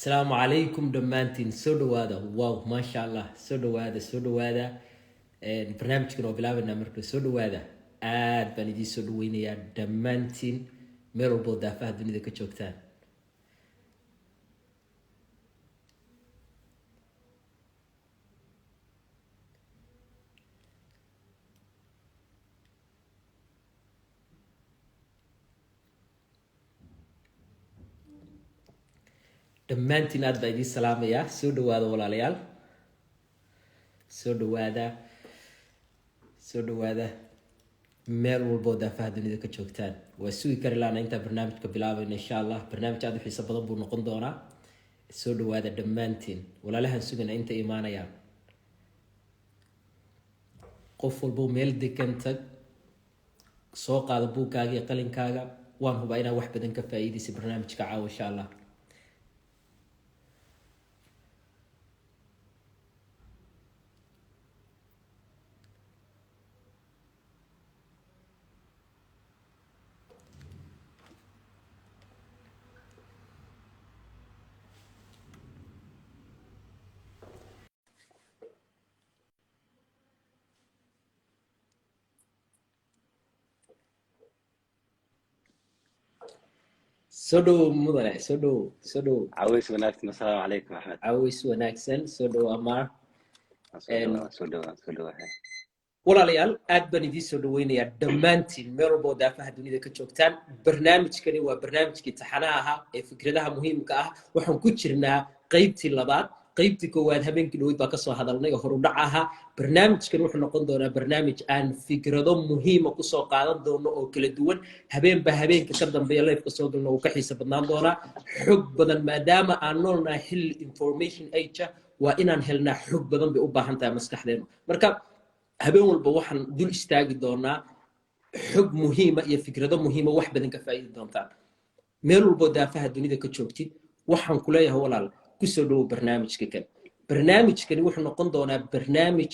السلام عليكم دمانتين سودو هذا واو ما شاء الله سودو هذا برنامج كنا بلعبنا مركز سودو هذا بندي سودو وين يا دمانتين ميرو بودا فهد الدنيا كشوكتان دمانتين بندي سلام يا سودو هذا ولا ليال سودو هذا meel walbo daafaha dunida ka joogtaan waa sugi kari laana inta barnaamijka bilaabayna insha Allah barnaamij aad u xiiso badan buu noqon doonaa soo dhawaada dhammaantiin walaalahan sugana inta imaanayaan qof walbo meel degan tag soo qaada buugaaga iyo qalinkaaga waan hubaa inaad wax badan ka faa'iidaysid barnaamijka caawa insha Allah سودو مدن سودو عويس وناكسن السلام عليكم أحمد عويس وناكسن سودو أمار سودو walaalayaal aad baan idiin soo dhaweynayaa dhammaantiin meel walbo daafaha dunida ka joogtaan barnaamijkani waa barnaamijkii taxanaha ahaa ee fikradaha muhiimka ah waxaan ku jirnaa qaybtii labaad qaybtii koowaad habeenkii dhaweyd baa kasoo hadalnay oo horudhac ahaa barnaamijkan wuxuu noqon doonaa barnaamij aan fikrado muhiima kusoo qaadan doono oo kala duwan habeenba habeenka ka dambeeya leefka soo galno uu ka xiisa badnaan doonaa xog badan maadaama aan noolnahay xilli information age waa inaan helnaa xog badan bay u baahan tahay maskaxdeenu marka habeen walba waxaan dul istaagi doonaa xog muhiima iyo fikrado muhiima wax badan ka faa'iidi doontaan meel walbo daafaha dunida ka joogtid waxaan ku leeyahay walaal ku soo dhawo barnaamijkani wuxuu noqon doonaa barnaamij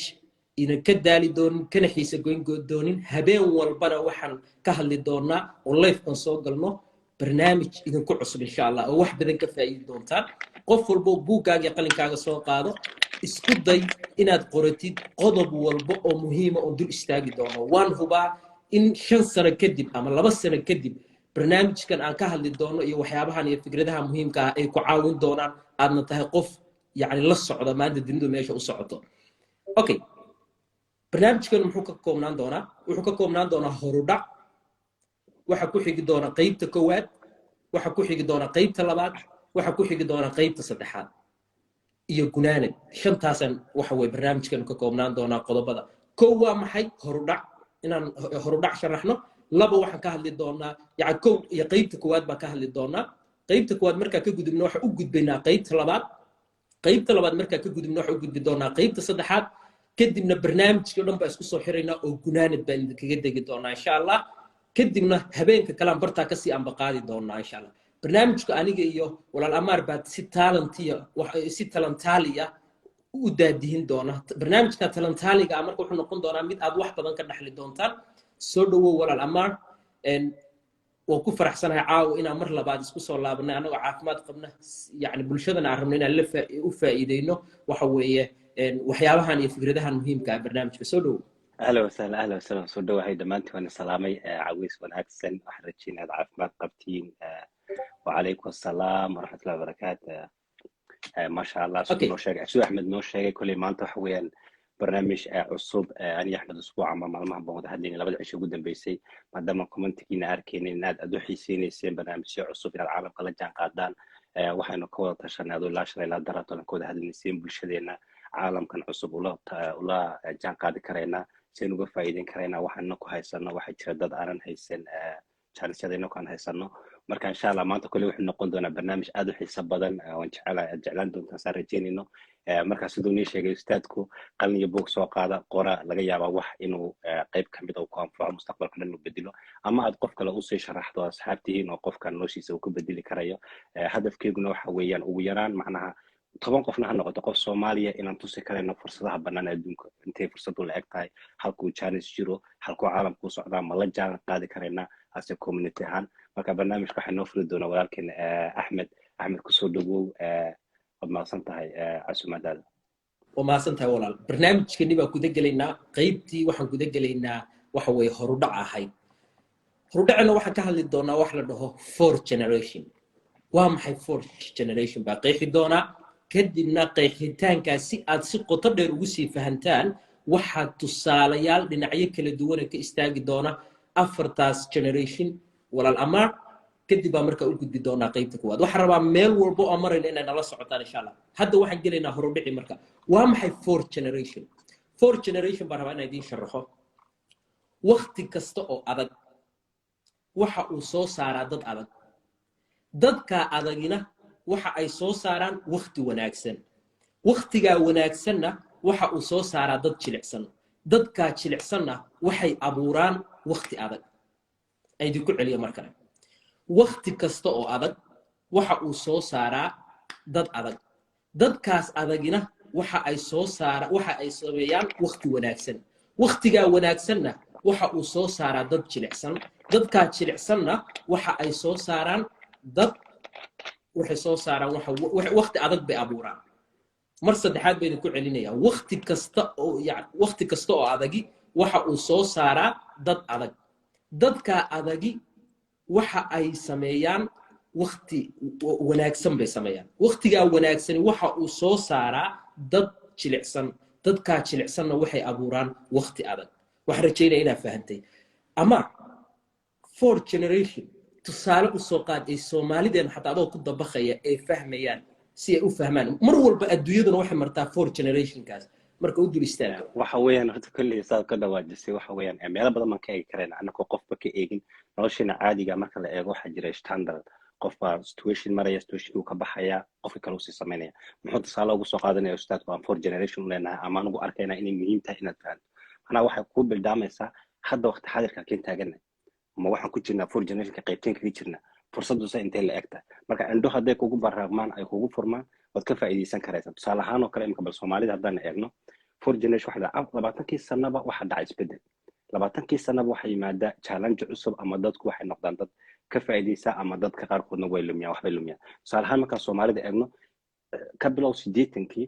ina ka daali doonin kana xiisa goyn doonin habeen walbana waxaan ka hadli doonaa oo live aan soo galno barnaamij idinku cusub insha Allah oo wax badan ka faa'iidi doontaan qof walbo buugaaga iyo qalinkaaga soo qaado isku day inaad qoratid qodob walba oo muhiima oo dul istaagi doono waan hubaa in 5 sano kadib ama 2 sano kadib barnaamijkan aan ka hadli doono iyo waxyaabahan iyo fikradaha muhiimka ah ay ku caawin doonaan aadna tahay qof yani la socda maanta dunidu meesha u socoto okay barnaamijkan wuxuu ka koobnaan doonaa horudhac waxa ku xigi doona qaybta koowaad waxa ku xigi doona qaybta labaad waxa ku xigi doona qaybta saddexaad iyo gunaanad shantaasan waxa way barnaamijkan ka koobnaan doonaa qodobada kow waa maxay horudhac inaan horudhac sharaxno laba waxaan ka hadli doonaa yani kow iyo qaybta koowaad baan ka hadli doonaa qaybta koowaad markaa ka gudubno waxa u gudbaynaa qaybta labaad markaa ka gudubno waxa u gudbi doonaa qaybta saddexaad kadibna barnaamijkii dhan baa isku soo xiraynaa oo gunaanad baan idinkaga degi doonaa insha Allah kadibna habeenka kale aan bartaa kasii ambaqaadi doonaa insha Allah barnaamijku aniga iyo walaal Amaar baa si talantaaliya u daadihin doona barnaamijka talantaaliga marka wuxuu noqon doonaa mid aad wax badan ka dhaxli doontaan soo dhawow walaal Amaar oo ku faraxsanahay caawa inaan mar labaad isku soo laabanay anagoo caafimaad qabna yani bulshadana aan rabno inaan u faa'iideyno waxa weeye waxyaabahan iyo fikradahan muhiimka ah barnaamijka soo dhawow أهلا وسهلا سودو هاي دمانتي وأنا سلامي عويس وناكسن وحرجين هذا عافمات قبتين وعليكم السلام ورحمة الله وبركاته ما شاء الله سو أحمد نوشيغ كل ما أنت حويا برنامج عصوب أنا أحمد أسبوع ما معلومة بموضوع هديني لبد عشان جدا بيسي ما دام كومنتكين أركين ناد أدو حسيني سين برنامج عصوب إلى العالم قلت جان قادان وحنا كود تشان هذول العشرة إلى درات ولا كود هديني سين بالشدينا عالم كان عصوب ولا جان قاد كرينا سين uga faa'iidin karayna waxaan ku haysano waxa jira dad aanan haysan challenge-yada kan haysano marka insha Allah maanta kulli wuxuu noqon doonaa barnaamij aad u xiiso badan oo jeclaan doontaan saan rajeynayno marka sidoo uu sheegay ustaadku qalin iyo buug soo qaada qora laga yaabo wax inuu qayb kamid ah ku anfaco mustaqbalka dhan u bedelo ama aad qof kale u sii sharaxdo asxaabtihiin oo qofkan noloshiisa uu ku bedeli karayo hadafkeeduna waxa weeyaan ugu yaraan macnaha 10 qofna ha noqoto qof Soomaaliya inaan tusi karayno fursadaha bannaan adduunka intee fursad u la eg tahay halkuu challenge jiro halkuu caalamku socdaa ma la jaan qaadi karayna as a community ahaan marka barnaamijka waxaa noo furi doona walaalkeen Axmed axmed kusoo dhawow waad mahadsan tahay casuumadaada ومحسن tahay walaal barnaamijkeeni baa guda gelaynaa qaybtii waxaan guda gelaynaa waxa weeye horudhac ahayd horudhacna waxaan ka hadli doonaa wax la dhaho fourth generation waa maxay fourth generation baa qeexi doonaa kadibna qeexitaankaas si aad si qoto dheer ugu sii fahantaan waxaad tusaalayaal dhinacyo kala duwan ka istaagi doona afartaas generation walaal amaar kadib baa markaa u gudbi doonaa qaybta kuwaad waxaan rabaa meel walbo oo marayna inay nala socotaan insha allah hadda waxaan gelaynaa horudhici marka waa maxay fourth generation baan rabaa inaan idiin sharaxo waqti kasta oo adag waxa uu soo saaraa dad adag dadka adagina waxa ay soo saaraan waqti wanaagsan waqtigaa wanaagsanna waxa uu soo saaraa dad jilicsan dadkaa jilicsanna waxay abuuraan waqti adag aydi ku celiya markale waqti kasta oo adag waxa uu soo saaraa dad adag dadkaas adagina waxa ay sameeyaan waqti wanaagsan waqtigaa wanaagsanna waxa uu soo saaraa dad jilicsan dadkaa jilicsanna waxa ay soo saaraan dad waxay soo saaraan waqti adag bay abuuraan mar saddexaad baynu ku celinayaa waqti kasta oo adagi waxa uu soo saaraa dad adag dadkaa adagi waxa ay sameeyaan waqti wanaagsan bay sameeyaan waqtigaa wanaagsani waxa uu soo saaraa dad jilicsan dadkaa jilicsanna waxay abuuraan waqti adag waxaan rajaynaya inaad fahantay ama fourth generation tusaale u soo qaad ay soomaalideena xataa adoo ku dabaqaya ay fahmayaan si ay u fahmaan mar walba adduunyaduna waxay martaa fourth generationkaas marka u dul istaaga waxa weeyaan horta kulli saad ka dhawaajisay waxa weeyaan meelo badan man ka eegi kareen annagoo qofba ka eegin nolosheena caadiga marka la eego waxa jira standard qofba situation maraya situation uu ka baxaya qofka kale uu si sameynaya muxuu tusaale ugu soo qaadanaya ustaadku aan fourth generation leenahay ama anagu arkayna inay muhiim tahay inaad fahanto ana waxay ku bildaamaysaa hadda waqti xaadirka keen taaganay ma waxaan ku jirnaa fourth generation ka qaybteen kaga jirnaa fursadu sa intee la egta marka indho hadday kugu barraaqmaan ay kugu furmaan waad ka faa'iideysan karaysaa tusaale ahaan oo kale imika bal soomaalida haddaan eegno fourth generation waxa dhacay 20kii sanaba waxa dhacay isbedel 20kii sanaba waxa yimaada challenge cusub ama dadku waxay noqdaan dad ka faa'iideysa ama dadka qaarkoodna way lumiyaan waxbay lumiyaan tusaale ahaan marka soomaalida eegno ka bilow 80kii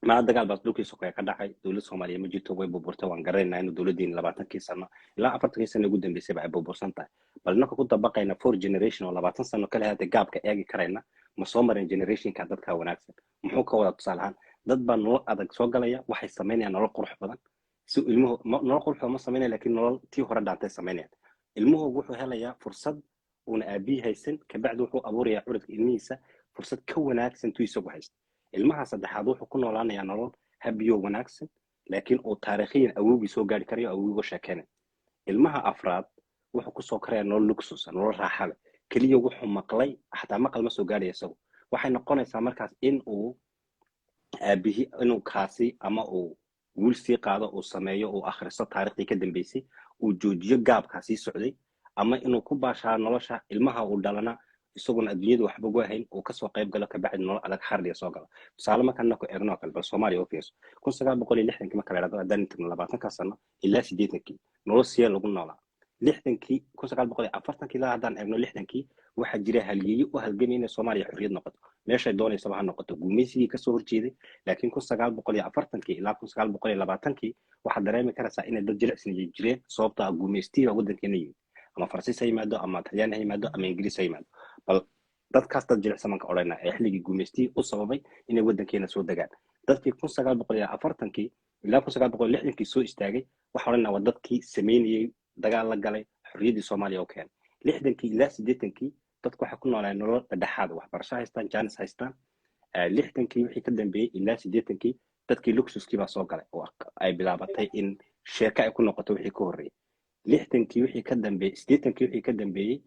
ما dagaal baa dhulkii soo ka dhacay dawladda Soomaaliya ma jirto way burburtay waan garanaynaa in dawladdeena 20kii sano ilaa 40kii sano ugu dambeysay ay burbursan tahay bal naka ku dabaqayna fourth generation oo 20 sano kale hada gaabka eegi karayna ma soo marin generationka dadka wanaagsan muxuu ka wada tusaalahan dad baa nolol adag soo galaya waxay sameynayaan nolol qurux badan si ilmuhu nolol qurux ma sameynayaan laakiin nolol tii hore dhaantay sameynayaan ilmuhu wuxuu helayaa fursad una aabi haysan ka bacdu wuxuu abuurayaa curadka ilmihiisa fursad ka wanaagsan tuu isagu haysto ilmaha saddexaad wuxuu ku noolaanayaa nolol habiyo wanaagsan laakiin uu taariikhiyan awowgii soo gaari karayo awowgiiga sheekeena ilmaha afraad wuxuu ku soo karaya nolol luxus nolol raaxa leh kaliya wuxuu maqlay xataa maqal ma soo gaarayo isagu waxay noqonaysaa markaas in uu aabihi inuu kaasi ama uu wiil sii qaado uu sameeyo uu akhristo taariikhdii ka dambeysay uu joojiyo gaabkaasi socday ama inuu ku baashaa nolosha ilmaha uu dhalana isaguna adduunyada waxba ugu ahayn oo ka soo qayb galo ka bacdi nolol adag xarliya soo galo tusaale markaan ku eegno kale bal Soomaaliya oo fiirso 1960 marka la yiraahdo haddaan 20 sano ilaa 80kii nolol siya lagu noolaa 60kii 1940kii ilaa haddaan eegno 60kii waxa jira halyeeyo u halgamay in Soomaaliya xorriyad noqoto meesha ay doonayso ha noqoto gumaysigii ka soo horjeeday laakiin 1940kii ilaa 1920kii waxa dareemi karaysaa in dad jilicsan jireen sababta gumaystiga waddankeena yimid ama Faransiis ay yimaado ama Talyaani ay yimaado ama Ingiriis ay yimaado bal dadkaas dad jilicsan marka oranaa ee xilligii gumaystiga u sababay inay waddankeena soo degaan dadkii 1940kii ilaa 1960kii soo istaagay waxa oranaa waa dadkii sameynayay dagaal la galay xorriyadii Soomaaliya oo keenay 60kii ilaa 80kii dadku waxa ku noolaayeen nolol dhexaad waxbarasho haystaan jaanis haystaan 60kii wixii ka dambeeyay ilaa 80kii dadkii luxuskii baa soo galay oo ay bilaabatay in sheeka ay ku noqoto wixii ka horreeyay 60kii wixii ka dambeeyay 80kii wixii ka dambeeyay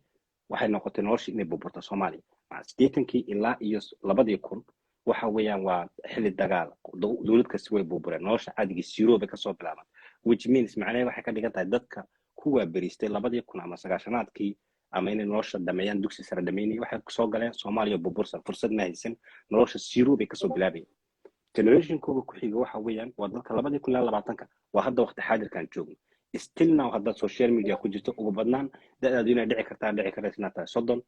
waxay noqotay noloshii inay burburto Soomaaliya 80kii ilaa iyo 2000 waxa weeyaan waa xilli dagaal dawlad kasta way burbureen nolosha caadiga zero bay ka soo bilaabaan which means macnaheedu waxay ka dhigan tahay dadka kuwa bariistay 2000 ama 9-aadkii ama inay nolosha dhameeyaan dugsi sare dhameeyay waxay soo galeen Soomaaliya burbursan fursad ma haysan nolosha zero bay ka soo bilaabayeen generation kuwa ku xiga waxa weeyaan waa dadka 2020 waa hadda waqti xaadirkan joogno still now hadda social media ku jirto ugu badnaan da'daadu inay dhici kartaa inaad tahay 30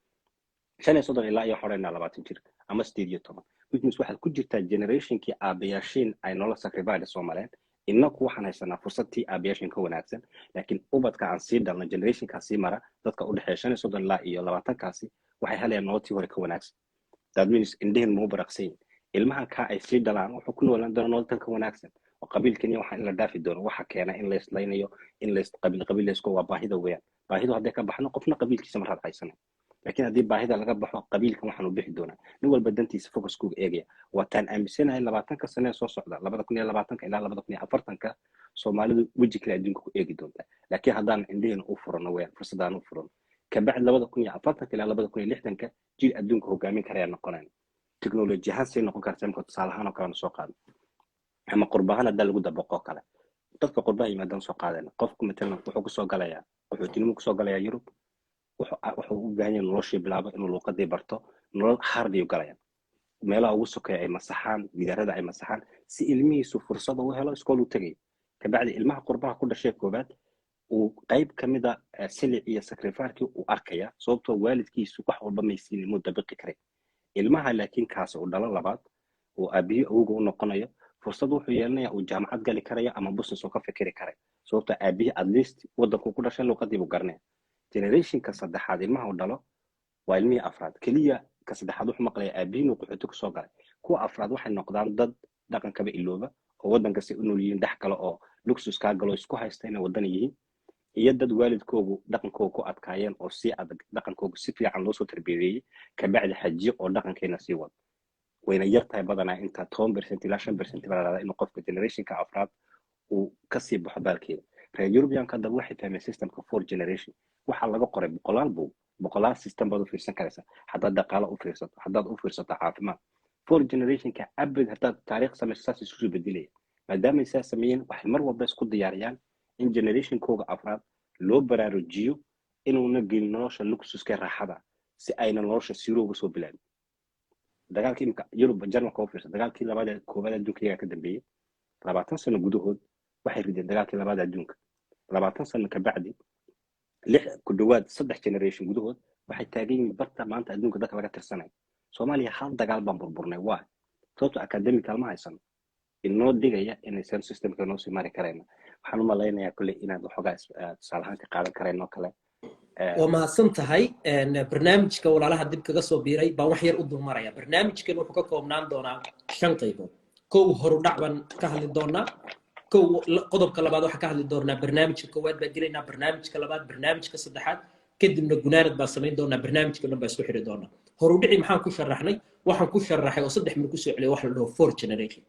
shan iyo soddon ilaa iyo xoreynaa 20 jir ama 18 which means waxaad ku jirtaa generationkii aabayaashiin ay nolol sacrifice Soomaaliyeed inaku waxaan haysanaa fursadtii aabayaashiin ka wanaagsan laakiin ubadka aan sii dhalno generationkaas sii mara dadka u dhaxeeya 35 ilaa iyo 20 kaasi waxay helayaan nololtii hore ka wanaagsan that means indhihin muu baraqsayn ilmahan ka ay sii dhalaan wuxuu ku noolaan doonaa nolol ka wanaagsan oo qabiilkani waxa in la dhaafi doono waxa keena in la islaynayo in la qabiil isku waa baahida weeyaan baahidu hadday ka baxno qofna qabiilkiisa ma raadaysan laakiin haddii baahida laga baxo qabiilkan waxaan u bixi doonaa nin walba dantiisa focus ku eegaya waa tan aaminsanahay 20 sano soo socda 2020 ilaa 2040 Soomaalidu waji kale adduunka ku eegi doonta laakiin haddaan indhaheen u furano weeyaan fursadaan u furano ka bacd 2040 ilaa 2060 jil adduunka hogaamin karaya noqonaan technology ahaan say noqon kartaa marka tusaale ahaan oo kale soo qaado ama qurbahan hadda lagu dabaqo kale dadka qurbaha yimaadaan soo qaadeen qofku matalan wuxuu ku soo galayaa wuxuu ku soo galayaa Yurub wuxuu u baahan yahay noloshii bilaabo inuu luqadii barto nolol hard iyo galaya meelaha ugu sokeeyay ay masaxaan gidaarada ay masaxaan si ilmihiisu fursad u helo iskool u tagay ka bacdi ilmaha qurbaha ku dhashay koobaad uu qayb kamida silic iyo sacrifice uu arkaya sababtoo waalidkiisu wax walba ma siin muddo daqiiq kare ilmaha laakiin kaas uu dhalo labaad uu abiyo ugu noqonayo fursad wuxuu yeelanayaa uu jaamacad gali karaya ama business ka fikiri karaya sababtoo abiyo at least wadanku ku dhashay luqadii buu garanaya generation ka saddexaad ilmaha uu dhalo waa ilmihii afraad kaliya ka saddexaad wuxuu maqlaya abiinu qaxooti ku soo galay kuwa afraad waxay noqdaan dad dhaqan kaba ilooba oo wadanka si u nool yihiin dhex kale oo luxus ka galo isku haysta inay wadan yihiin iyo dad waalidkoogu dhaqankooda ku adkaayeen oo si adag dhaqankooda si fiican loo soo tarbiyeeyay ka bacdi xajiyo oo dhaqankeena sii wad wayna yartahay badanaa inta 10% ilaa 5% baa inuu qofka generationka afraad uu ka sii baxo baalkeeda reer European-ka dad waxay fahmeen systemka 4 generation waxa laga qoray boqolaal system baad u fiirsan karaysa haddaad dhaqaale u fiirsato haddaad u fiirsato caafimaad 4 generation-ka abad haddaad taariikh samaysaas isu bedelay maadaama ay sameeyeen waxay mar walba isku diyaariyaan in generation-kooga afraad loo baraarujiyo inuuna gelin nolosha luxuska raaxada si ayna nolosha siro uga soo bilaabin dagaalkii imka Yurub Jarmalka oo fiirsan dagaalkii labaad koobaad adduunka ka dambeeyay 20 sano gudahood waxay rideen dagaalkii labaad adduunka 20 sano ka bacdi lix ku dhawaad 3 generation gudahood waxay taagan barta maanta adduunka dadka laga tirsanay Soomaaliya hal dagaal baan burburnay waa sababtoo academical ma haysan inoo digaya inaysan systemka noo sii mari karayna waxaan u malaynayaa kulli inaad waxoogaa tusaalahaan ka qaadan karayno kale waa mahadsan tahay barnaamijka walaalaha dib kaga soo biiray baan wax yar u dulmaraya barnaamijkan wuxuu ka koobnaan doonaa 5 qaybood kow horudhac baan ka hadli doonaa kow qodobka labaad waxaan ka hadli doonaa barnaamijka koowaad baan gelaynaa barnaamijka labaad barnaamijka saddexaad kadibna gunaanad baan samayn doonaa barnaamijka dhan baan isku xiri doonaa horudhici maxaan ku sharaxnay waxaan ku sharaxay oo 3 mid ku soo celiyay wax la dhaho 4 generation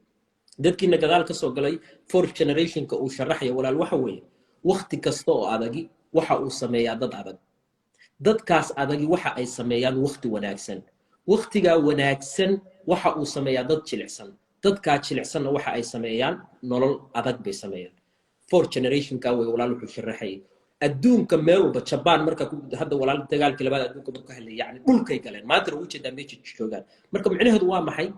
dadkiina gadaal ka soo galay 4 generation-ka uu sharaxayo walaal waxa weeye waqti kasta oo adagi waxa uu sameeyaa dad adag dadkaas adagi waxa ay sameeyaan waqti wanaagsan waqtiga wanaagsan waxa uu sameeyaa dad jilicsan dadka jilicsanna waxa ay sameeyaan nolol adag bay sameeyaan 4 generation-ka way walaal wuxuu sharaxay adduunka meel walba Japan marka hadda walaal dagaalkii labaad adduunka marka helay yani dhulkay galeen maanta ugu jeedaa meesha joogaan marka macnaheedu waa maxay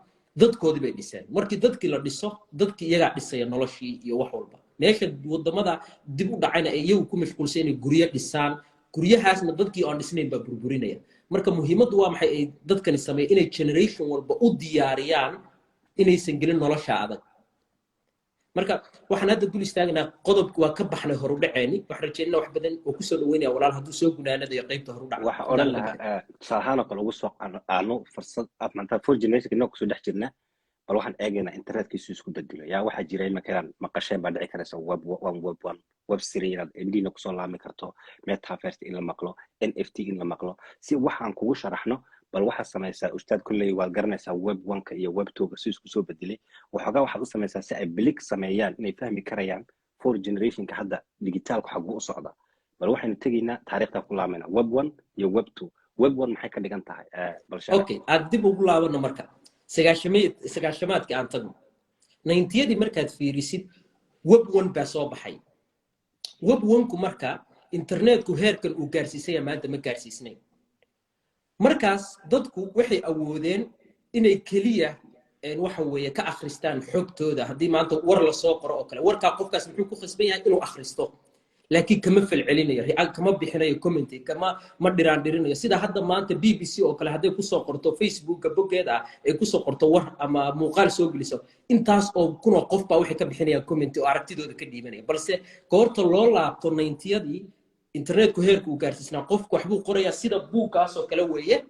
dadkoodii bay dhiseen markii dadkii la dhiso dadkii iyaga dhisaya noloshii iyo wax walba meesha wadamada dib u dhacayna ay iyagu ku mashquulsan inay guryo dhisaan guryahaasna dadkii aan dhisnayn baa burburinaya marka muhiimaddu waa maxay ay dadkani sameeyeen inay generation walba u diyaariyaan inaysan gelin nolosha adag marka waxaan hadda dul istaagnaa qodobka waa ka baxnay horudhaceeni wax rajeynaa wax badan oo kusoo dhaweynaya walaal hadduu soo gunaanadayo qaybta horudhac waxa oran lahaa tusaalahaan kale ugu soo qaano fursad maanta 4 generation inoo kusoo dhex jirnaa bal waxaan eegaynaa internetkiisu isku bedelo yaa waxaa jira markaan maqasheen baa dhici karaysa web series inaad indina kusoo laami karto metaverse in la maqlo NFT in la maqlo si waxaan kugu sharaxno bal waxa sameeysaa ustaad kulley waa garanaysaa web 1ka iyo web 2ka si isku soo bedelay waxoogaa waxaad u sameeysaa si ay blick sameeyaan inay fahmi karayaan 4 generation-ka hadda digitaalku xagu u socda bal waxaynu tegaynaa taariikhda ku laamayna web 1 iyo web 2 web 1 maxay ka dhigan tahay bal okay aad dib ugu laabano marka sagaashamaadka aan tagno 90yadii markaad fiirisid web 1 baa soo baxay web 1ku marka internetku heerkan uu gaarsiisay maanta ma gaarsiisnay markaas dadku waxay awoodeen inay kaliya waxa weeye ka akhristaan xogtooda haddii maanta war la soo qoro oo kale warka qofkaas muxuu ku khasban yahay inuu akhristo laakiin kama falcelinayo react kama bixinayo comment kama ma dhiraan dhirinayo sida hadda maanta BBC oo kale haday ku soo qorto Facebook bogeeda ay ku soo qorto war ama muuqaal soo geliso intaas oo kun oo qof baa waxay ka bixinayaan comment oo aragtidooda ka dhiibanaya balse goorta loo laabto 90yadii internetku heerku u gaarsiisnaa qofku waxbuu qorayaa sida buuggaas oo kale weeye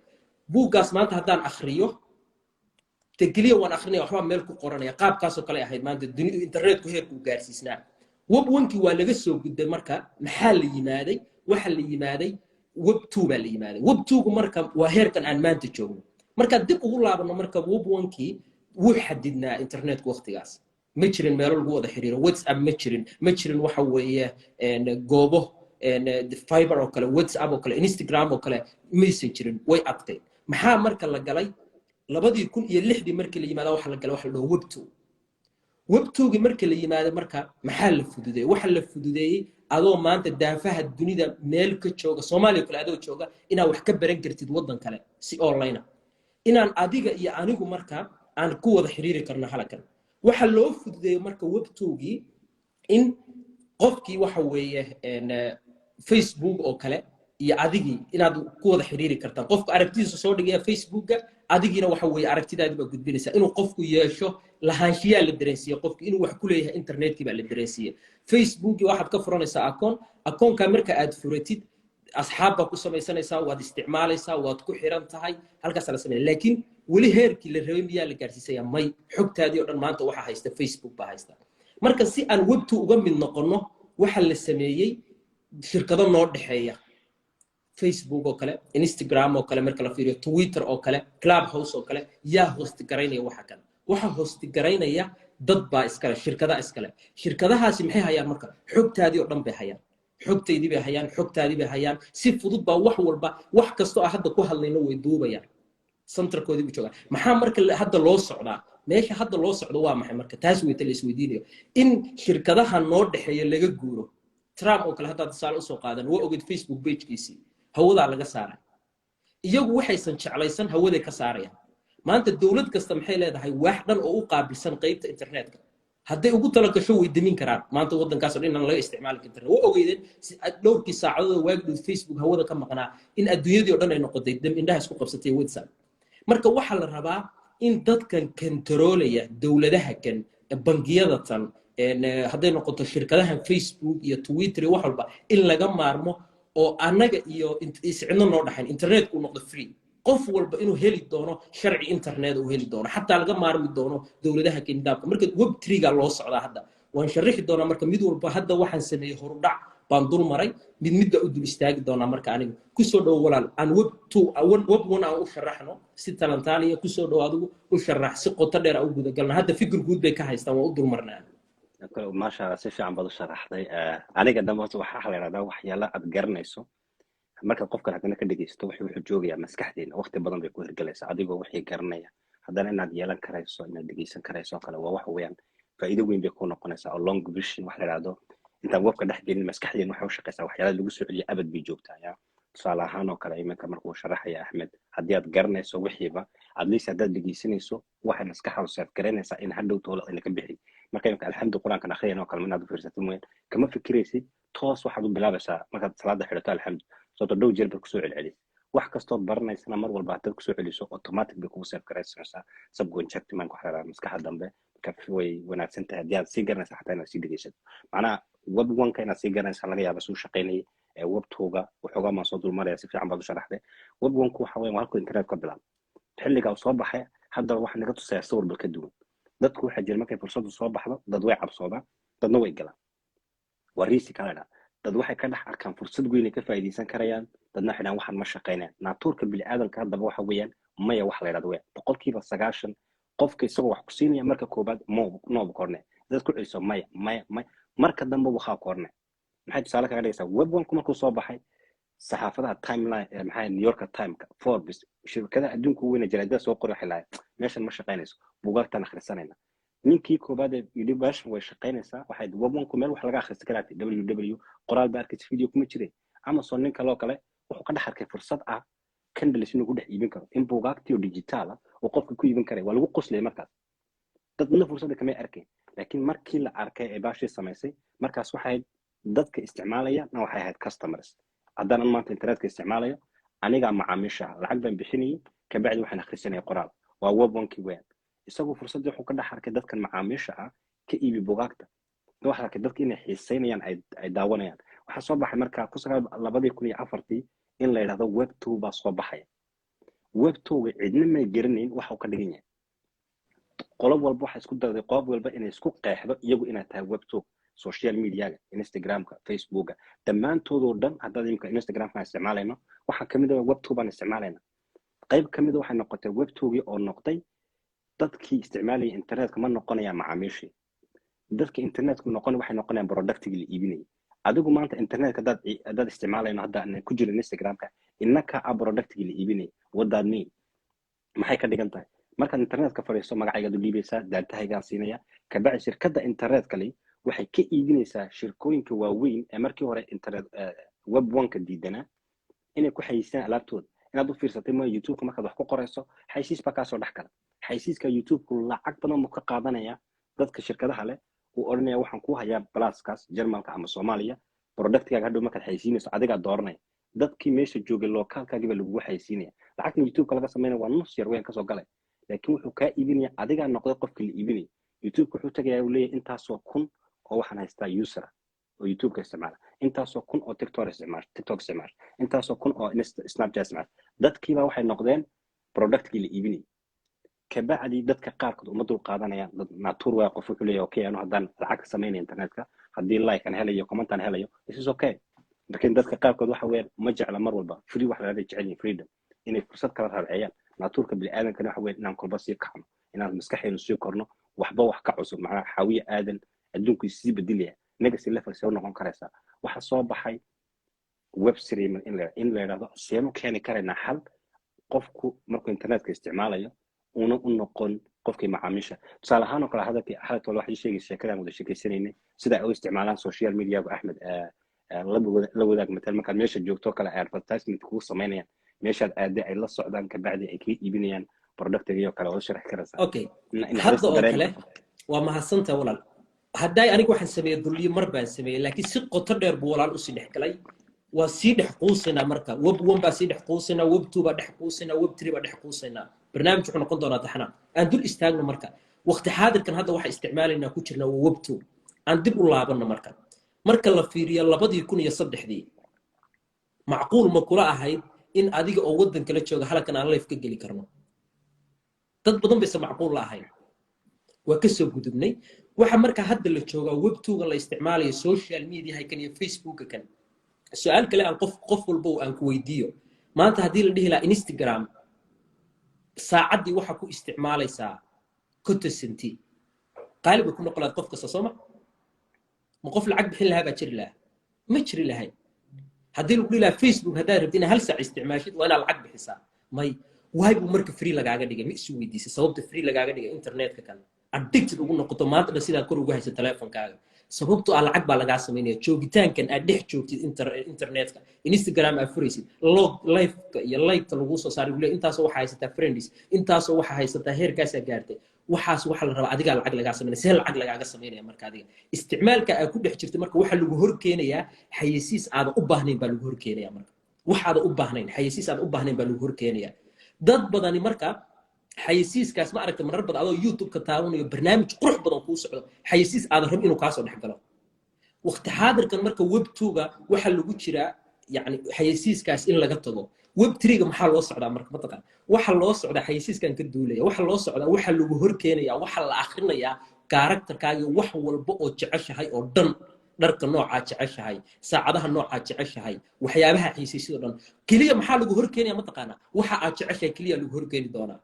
buuggaas maanta haddaan akhriyo tegeliya waan akhrinaya waxbaa meel ku qoranaya qaabkaas oo kale ahayd maanta dunidu internetku heerku u gaarsiisnaa web 1kii waa laga soo gudbay marka maxaa la yimaaday waxa la yimaaday web 2 baa la yimaaday web 2gu marka waa heerkan aan maanta joogno marka dib ugu laabano marka web 1kii wuu xadidnaa internetku waqtigaas ma jirin meelo lagu wada xiriiro WhatsApp ma jirin waxa weeye goobo fiber oo kale WhatsApp oo kale Instagram oo kale maysan jirin way adkay maxaa marka la galay 2006 markii la yimaado waxa la galay waxa la dhaho web 2 web 2 markii la yimaado marka maxaa la fududeeyay waxa la fududeeyay adoo maanta daafaha dunida meel ka jooga Soomaaliya kale adoo jooga inaad wax ka baran kartid wadan kale si online inaan adiga iyo anigu marka aan ku wada xiriiri karno halkan waxa loo fududeeyay marka web 2gii in qofkii waxa weeye Facebook oo kale iyo adigii inaad ku wada xiriiri kartaan qofka aragtidiisa soo dhigaya Facebooka adigina waxa weeye aragtidaadi ba gudbinaysa inuu qofku yeesho lahaanshiyaa la dareensiyo qofku inuu wax ku leeyahay internetkii baa la dareensiyo Facebooki waxaad ka furanaysaa akoonka marka aad furatid asxaab baa ku samaysanaysaa waad isticmaalaysaa waad ku xiran tahay halkaas la sameeyay laakiin weli heerkii la rabay miyaa la gaarsiisay may xogtaadii oo dhan maanta waxa haysta Facebook baa haysta marka si aan web 2 uga mid noqono waxa la sameeyay shirkado noo dhaxeeya Facebook oo kale Instagram oo kale marka la fiiriyo Twitter oo kale Clubhouse oo kale yaa host garaynaya waxa host garaynaya dad baa iskale shirkadahaasi maxay hayaan marka xogtaadii oo dhan bay hayaan xogtaadii bay hayaan si fudud baa wax walba wax kasto ah hadda ku hadlayno way duubayaan centerkoodii buu joogaa maxaa marka hadda loo socdaa meesha hadda loo socdo waa maxay marka taas way tala isweydiinayo in shirkadaha noo dhaxeeya laga guuro Trump oo kale hadda tusaale u soo qaadan waa ogid Facebook page-kiisii hawadaa laga saaray iyagu waxaysan jeclaysan hawaday ka saarayaan maanta dawlad kasta maxay leedahay wax dhan oo u qaabilsan qaybta internetka hadday ugu tala gasho way demin karaan maanta wadankaas oo dhan laga isticmaali internet waa ogeydeen dhowrkii saacadood waagdhow Facebook hawada ka maqnaa in adduunyadii oo dhan ay noqotay dam indhaha isku qabsatay WhatsApp marka waxa la rabaa in dadkan controlaya dawladaha kan bangiyada tan hadday noqoto shirkadahan Facebook iyo Twitter wax walba in laga maarmo oo anaga iyo iscidno noo dhaxayn internetku noqdo free qof walba inuu heli doono sharci internet uu heli doono xataa laga maarmi doono dawladaha kindaabka marka web 3ga loo socdaa hadda waan sharixi doonaa marka mid walba hadda waxaan sameeyay horudhac baan dul maray midba u dul istaagi doonaa marka anigu ku soo dhaw walaal aan web 1 aan u sharaxno si talantaaliya ku soo dhaw adigu u sharax si qoto dheer u guda galna hadda fikir guud bay ka haystaan waa u dul marnaa ما شاء الله سيف عم بدو شرحتي أنا قدام وقت وحاح لنا ده وحيلا أتجرنيسو marka qofka hadana ka dhageysto wuxuu joogayaa maskaxdeena waqti badan bay ku hirgalaysaa adigoo wixii garanaya hadana inaad yeelan karayso inaad dhageysan karayso kale waa wax weeyaan faa'iido weyn bay ku noqonaysaa oo long vision wax la yiraahdo inta webka dhex gelin maskaxdeena waxa uu shaqeysaa waxyaalaha lagu soo celiyo abad bay joogtaa yaa tusaale ahaan oo kale iminka markuu sharaxaya Ahmed haddii aad garanayso wixiiba at least haddaad dhageysanayso waxay maskaxdaada soo garanaysaa in hadhow toolo in ka bixi marka iminka alxamdu quraanka akhriyayno oo kale inaad u fiirsato mooyaan kama fikiraysid toos waxaad u bilaabaysaa markaad salaada xidhato alxamdu sababtoo dhow jeer ku soo celcelis wax kastoo baranaysana mar walba hadda ku soo celiso automatic bay kugu save garaysaa subconscious mind ku xiriira maskaxda dambe ka way wanaagsan tahay hadii aad si garanaysa xataa inaad si dhageysato macnaha web 1ka inaad si garanaysa laga yaabo suu shaqeynay web 2ga wuxuuga ma soo dulmaraya si fiican baad u sharaxday web 1ku waxa weeyaan halka internet ka bilaab xilliga uu soo baxay hadda waxa naga tusaya sawir bal ka duwan dadku waxa jira markay fursad soo baxdo dad way cabsoodaan dadna way galaan wariisi kala dad waxay ka dhex arkaan fursad weyn ka faa'iideysan karayaan dadna xidhan waxaan ma shaqeynaa natuurka bili aadanka hadaba waxa weeyaan maya wax la yiraahdo weey boqolkiiba 90 qofka isagoo wax ku siinaya marka koobaad noob korne dad ku celiso maya marka dambe waxa korne maxay tusaale kaga dhigaysaa web 1 kuma ku soo baxay saxaafadaha timeline maxay New York Times Forbes shirkadaha adduunka weyn jaraa'idada soo qoray xilay meeshan ma shaqeynayso buugaagtan akhrisanayna ninkii koobaad yidhi bash way shaqeynaysaa waxay web 1 ku meel wax laga akhrisan karaa www qoraal ba arkay video kuma jireen Amazon ninka loo kale wuxuu ka dhex arkay fursad ah Kindle inuu ku dhex iibin karo in buugaagtii digital ah oo qofka ku iibin karay waa lagu qoslay markaas dadna fursad kama arkay laakiin markii la arkay ee baashii samaysay markaas waxay dadka isticmaalaya na waxay ahayd customers haddaan maanta internetka isticmaalayo aniga macaamiisha lacag baan bixinayay kabacdi waxaan akhrisanaya qoraal waa web one weyn isagoo fursadii wuxuu ka dhex arkay dadkan macaamiisha ah ka iibi bugaagta waxa arkay dadka inay xiiseynayaan ay daawanayaan waxa soo baxay markaa 2004 in la yiraahdo web 2 baa soo baxay web 2 cidna ma garanayn waxa uu ka dhigan yahay qolob walba waxa isku dayday qoob walba inay isku qeexdo iyagu inay tahay web 2 social media instagramka facebooka dhammaantoodoo dhan haddaad imka instagramka isticmaalayno waxa kamid ah web 2 baan isticmaalayna qayb kamid ah waxay noqotay web 2 oo noqday dadkii isticmaalay internetka ma noqonayaan macaamiishii dadka internetka noqon waxay noqonayaan productiga la iibinay adigu maanta internetka dad isticmaalayno hadda aan ku jiro instagramka innaka productiga la iibinay wadaad mean maxay ka dhigan tahay marka internetka fariiso magacayga u dhiibaysaa daatahayga siinaya ka bacdi shirkadda internetka li waxay ka iibinaysaa shirkooyinka waaweyn ee markii hore internet web 1 ka diidana inay ku xayisaan alaabtooda inaad u fiirsatay ma youtube markaad wax ku qorayso xayisiis baa ka soo dhax kala xayisiiska youtube ku lacag badan ma ka qaadanaya dadka shirkadaha leh uu oranaya waxaan ku hayaa blaskaas Jarmalka ama Soomaaliya productiga hadhow markaad xayisiinayso adiga dooranay dadkii meesha joogay localkaaga ba lagu xayisiinaya lacagta youtube laga sameeyo waa nus yar weyn ka soo galay laakiin wuxuu ka iibinaya adiga noqday qofkii la iibinay youtube wuxuu tagayaa uu leeyahay intaasoo kun oo waxaan haystaa user oo youtube ka isticmaala intaasoo kun oo tiktok isticmaala intaasoo kun oo snapchat isticmaala dadkii baa waxay noqdeen productkii la iibinay kabacdi dadka qaarkood uma dul qaadanayaan dad natur waa qof wuxuu leeyahay okay anu haddaan lacag sameynay internetka haddii like aan helayo comment aan helayo this is okay laakiin dadka qaarkood waxa weeyaan ma jecla mar walba free wax la jecel yahay freedom inay fursad kala raadiyaan naturka bini'aadamka waxa weeyaan inaan kolba sii kacno inaan maskaxeenu sii korno waxba wax ka cusub macnaha xawiye aadan adduunku sii beddelaya legacy level soo noqon karaysa waxa soo baxay web stream in la yiraahdo seemo keeni karayna xal qofku markuu internetka isticmaalayo una u noqon qofkii macaamiisha tusaale ahaan oo kale hadalkii xalad wala wax sheegay sheekada wada sheekaysanayna sida ay u isticmaalaan social media ga Ahmed la wadaag matal marka meesha joogto kale advertisement ku sameynayaan meesha aad ay la socdaan ka bacdi ay ka iibinayaan productiga iyo kale oo sharax karaysa okay hadda oo kale waa mahadsantahay walaal hadday anigu waxaan sameeyay duliyo mar baan sameeyay laakiin si qoto dheer buu walaal u sii dhex galay waa sii dhex quusina marka web 1 baa sii dhex quusina web 2 baa dhex quusina web 3 baa dhex quusina barnaamij wuxuu noqon doonaa taxana aan dul istaagno marka waqti xaadirkan hadda waxa isticmaalayna ku jirna web 2 aan dib u laabano marka la fiiriyo 2003 macquul ma kula ahayd in adiga oo wadan kala jooga halkan aan live ka gali karno dad badan bay macquul la ahayn waa ka soo gudubnay waxa marka hadda la jooga web 2 ga la isticmaalayo social media hay kan iyo facebook kan su'aal kale aan qof walba aan ku weydiiyo maanta hadii la dhihi lahaa instagram saacadii waxa ku isticmaalaysaa content qaaliba ku noqolaad qof kasta Soomaa ma qof lacag bixin lahaa baa jiri lahaa ma jiri lahayn hadii lagu dhihi lahaa facebook hadaa rabtid in hal saac isticmaashid waa inaad lacag bixisaa may waay buu marka free lagaaga dhigay ma isu weydiisay sababta free lagaaga dhigay internetka kan addicted ugu noqoto maanta sidaa kor ugu haysa teleefankaaga sababtoo ah lacag baa lagaa sameynaya joogitaankan aad dhex joogtid internetka instagram aad furaysid live-ka iyo like-ka lagu soo saaray wili intaasoo waxa haysataa friends intaasoo waxa haysataa heerkaasaa gaartay waxaas waxa la rabaa adigaa lacag lagaa sameynaya see lacag lagaaga sameynaya marka adiga isticmaalka aad ku dhex jirtay marka waxa lagu hor keenayaa xayisiis aad u baahnayn baa lagu hor keenayaa marka waxaad u baahnayn xayisiis aad u baahnayn baa lagu hor keenayaa dad badani marka xayisiiskaas ma aragtay marar badan adoo youtube ka taawanayo barnaamij qurux badan kuu socdo xayisiis aad rab inuu kaasoo dhex galo waqti xaadirkan marka web 2 ga waxa lagu jiraa yani xayisiiskaas in laga tago web 3 ga maxaa loo socdaa marka mataqaan waxa loo socdaa xayisiiskan ka duulaya waxa loo socdaa waxa lagu hor keenayaa waxa la akhrinayaa karakterkaaga wax walba oo jeceshahay oo dhan dharka nooca jeceshahay saacadaha nooca jeceshahay waxyaabaha xayisiisyada dhan kaliya maxaa lagu hor keenayaa mataqaana waxa aad jeceshahay kaliya lagu hor keeni doonaa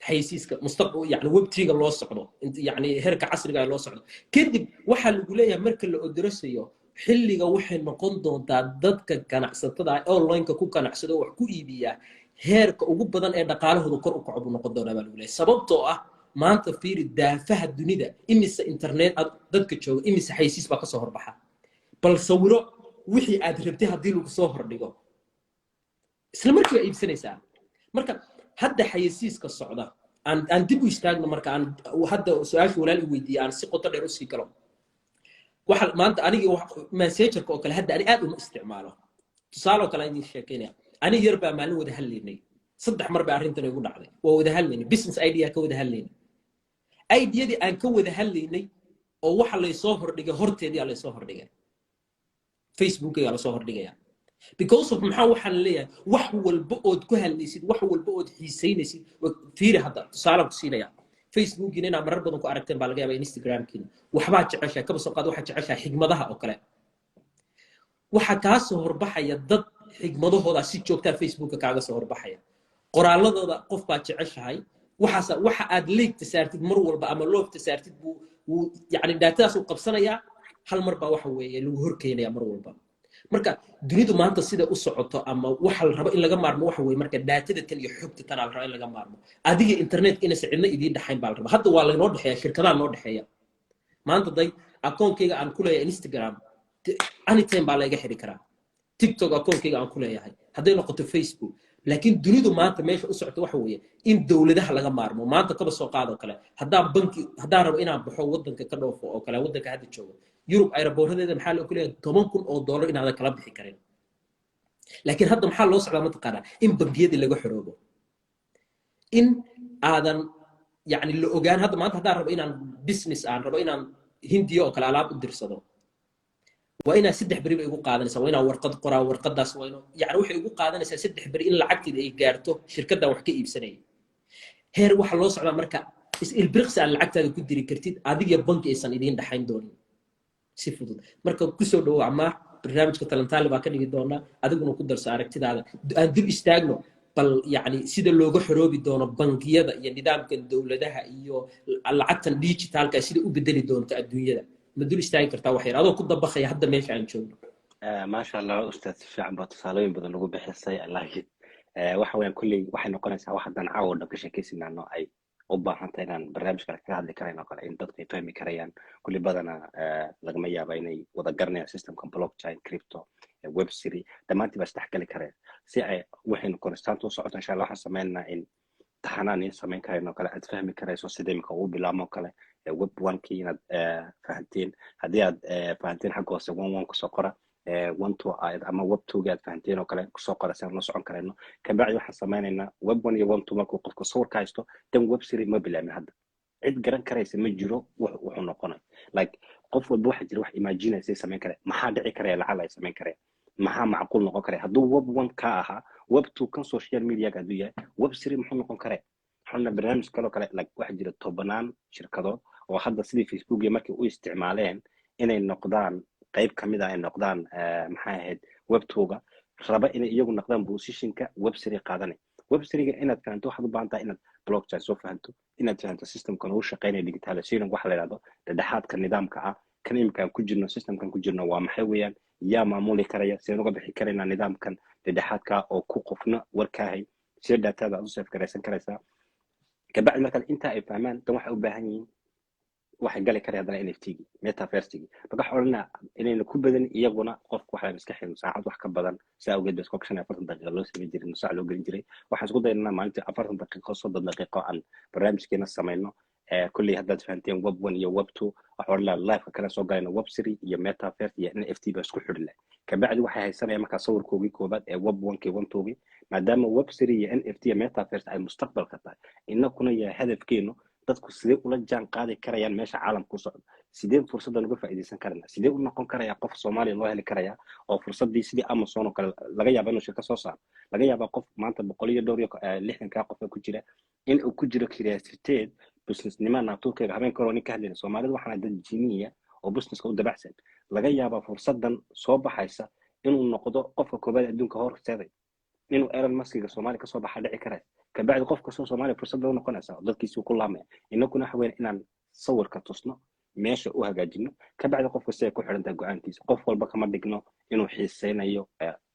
حيسيسك مستقبل يعني ويب تريجر لو صعده انت يعني هرك عصري قال لو صعده كذب waxa lagu leeyahay marka la odorsayo xilliga waxay noqon doontaa dadka ganacsatada online ka ku ganacsado wax ku iibiya heerka ugu badan ee dhaqaalahooda kor u kaco noqon doonaa baa lagu leeyahay sababtoo ah maanta fiiri daafaha dunida imisa internet dadka jooga imisa xaysiis baa ka soo horbaxa bal sawiro wixii aad rabtay hadii lagu soo hordhigo isla markii iibsanaysaa marka hadda xayisiiska socda aan dib u istaagno marka aan hadda su'aasha walaal weydiiyay aan si qoto dheer u sii galo waxa maanta aniga messengerka oo kale hadda ani aad uma isticmaalo tusaale oo kale aan idin sheekeynaya ani yar baa maalin wada hadlaynay saddex mar baa arrintan igu dhacday waa wada hadlaynay business idea ka wada hadlaynay ideadii aan ka wada hadlaynay oo waxa laysoo hordhigay horteedii aa laysoo hordhigay facebook ayaa lasoo hordhigaya because of maxaa waxaan leeyahay wax walba ood ku hadlaysid wax walba ood xiisaynaysid fiiri hadda tusaale ku siinaya facebookina inaad marar badan ku aragteen baa laga yaabaa instagramkiina waxbaa jeceshaa kaba soo qaad waxaa jeceshaa xigmadaha oo kale waxaa kaa soo horbaxaya dad xigmadahooda si joogtaa facebooka kaaga soo horbaxaya qoraaladooda qof baa jeceshahay waxa aad leegta saartid mar walba ama loofta saartid buu yani daatadaas uu qabsanayaa hal mar baa waxa weeye lagu horkeenaya mar walba marka dunidu maanta sida u socoto ama waxa la rabo in laga maarmo waxa weeye marka daatada tan iyo xogta tan la rabo in laga maarmo adiga internetka inaysa cidna idiin dhaxayn baa la rabaa hadda waa laynoo dhexeeya shirkadaha noo dhexeeya maanta day akoonkayga aan ku leeyahay instagram anytime baa laga xiri karaa tiktok akoonkayga aan ku leeyahay hadday noqoto facebook laakiin dunidu maanta meesha u socoto waxa weeye in dowladaha laga maarmo maanta kaba soo qaado kale haddaan rabo inaan baxo waddanka ka dhoofo oo kale waddanka hadda joogo yurub aeroboorradeeda maxaa loo kuleeyahay $10,000 inaadan kala bixi karin laakiin hadda maxaa loo socdaa mataqaanaa in bangiyadii laga xoroobo in aadan yani la ogaan hadda maanta haddaan rabo inaan business aan rabo inaan hindiya oo kale alaab u dirsado waa inaa 3 beri bay igu qaadanaysaa waa inaa warqad qoraa warqadaas waa inuu yani waxay igu qaadanaysaa 3 beri in lacagteeda ay gaarto shirkaddan wax ka iibsanaya heer waxa loo socdaa marka ilbiriqsi aad lacagtaada ku diri kartid adiga banki aysan idiin dhaxayn doonin si fudud marka kusoo dhawo ama barnaamijka talantaali baa ka dhigi doonaa adiguna ku darso aragtidaada aan dib istaagno bal yani sida looga xoroobi doono bangiyada iyo nidaamkan dowladaha iyo lacagtan digitalka sida u bedeli doonto adduunyada ma dul istaagi kartaa wax yar adoo ku dabaqaya hadda meesha aan joogno maasha allah ustaad si fiican baa tusaalooyin badan lagu bixisay laakiin waxa weeyaan kulley waxay noqonaysaa wax haddaan caawa dhan ka sheekaysinano ay u baahanta inaan barnaamij kale kaga hadli karayn oo kale in dadku ay fahmi karayaan kulli badana lagama yaaba inay wada garanayaan systemka blockchain crypto web3 dhammaantii baa isdhexgali kareen si ay waxaynu constant u socoto insha allah waxaan sameynaa in taxanaan in samayn karayn oo kale aad fahmi karayso sida imika ugu bilaabmo kale web 1kii inaad fahantiin haddii aad fahantiin xagga hoose 1 kusoo qora 1 aad ama web 2 aad fahantiin oo kale kusoo qora si aan la socon karayno kabacdi waxaan sameynaynaa web 1 iyo web 2 markuu qofka sawirka haysto dan web 3 ma bilaabmin hadda cid garan karaysa ma jiro wuxuu noqonay like qof walba waxa jira wax imaginaysa samayn kara maxaa dhici karaya lacag ay samayn karaya maxaa macquul noqon karaya hadduu web 1 ka ahaa web 2 kan social media ka duya web 3 muxuu noqon karaya xulna barnaamij kale like waxa jira tobanaan shirkadood oo hadda sidii facebook iyo markii u isticmaaleen inay noqdaan qayb kamid ah ay noqdaan maxay ahayd web 2ga raba inay iyagu noqdaan positionka web 3 qaadanay web 3ga inaad fahanto waxaad u baahan tahay inaad blockchain soo fahanto inaad fahanto systemkan uu shaqeynaya digitalization waxa la yiraahdo dhexdhexaadka nidaamka ah kan imkaan ku jirno systemkan ku jirno waa maxay weeyaan yaa maamuli karaya sideen uga bixi karaynaa nidaamkan dhexdhexaadka oo ku qofna warkaahay si daatada aad u saf garaysan karaysaa kabacdi markaad intaa ay fahmaan tan waxay u baahan yihiin waxay gali karaya hadana NFT-gi metaverse-gi marka xorna inayna ku badan iyaguna qofku waxa iska xidhan saacad wax ka badan saa uga bes qof 45 daqiiqo loo sameeyay jiray saac loo gelin jiray waxaan isku daynaa maalintii 40 daqiiqo 30 daqiiqo aan barnaamijkeena sameeyno kulli haddaad fahanteen web 1 iyo web 2 waxaan la live kala soo galayna web 3 iyo metaverse iyo NFT ba isku xidhan kabacdi waxay haysanayaan marka sawirkoogii koobaad ee web 1 web 2 maadaama web 3 iyo NFT iyo metaverse ay mustaqbalka tahay inakuna yaa hadafkeenu dadku sidee ula jaan qaadi karayaan meesha caalamku socdo sidee fursadan uga faa'iideysan karana sidee u noqon karaya qof Soomaali loo heli karaya oo fursadii sidii Amazon oo kale laga yaabo inuu shirka soo saaro laga yaabo qof maanta 160 ka qof ku jira in uu ku jiro creativity business nimana turkiga habeen karo ninka hadlay Soomaalida waxana dad jiniya oo business u dabacsan laga yaabo fursadan soo baxaysa inuu noqdo qofka koobaad adduunka horseeday inuu Elon Musk Soomaali ka soo baxay dhici karay kabacdi qofka soo Soomaali fursad loo noqonaysa dadkiisu ku laamay inaguna haween inaan sawirka tusno meesha u hagaajino kabacdi qofka si ay ku xiranta go'aantiisa qof walba kama dhigno inuu xiiseynayo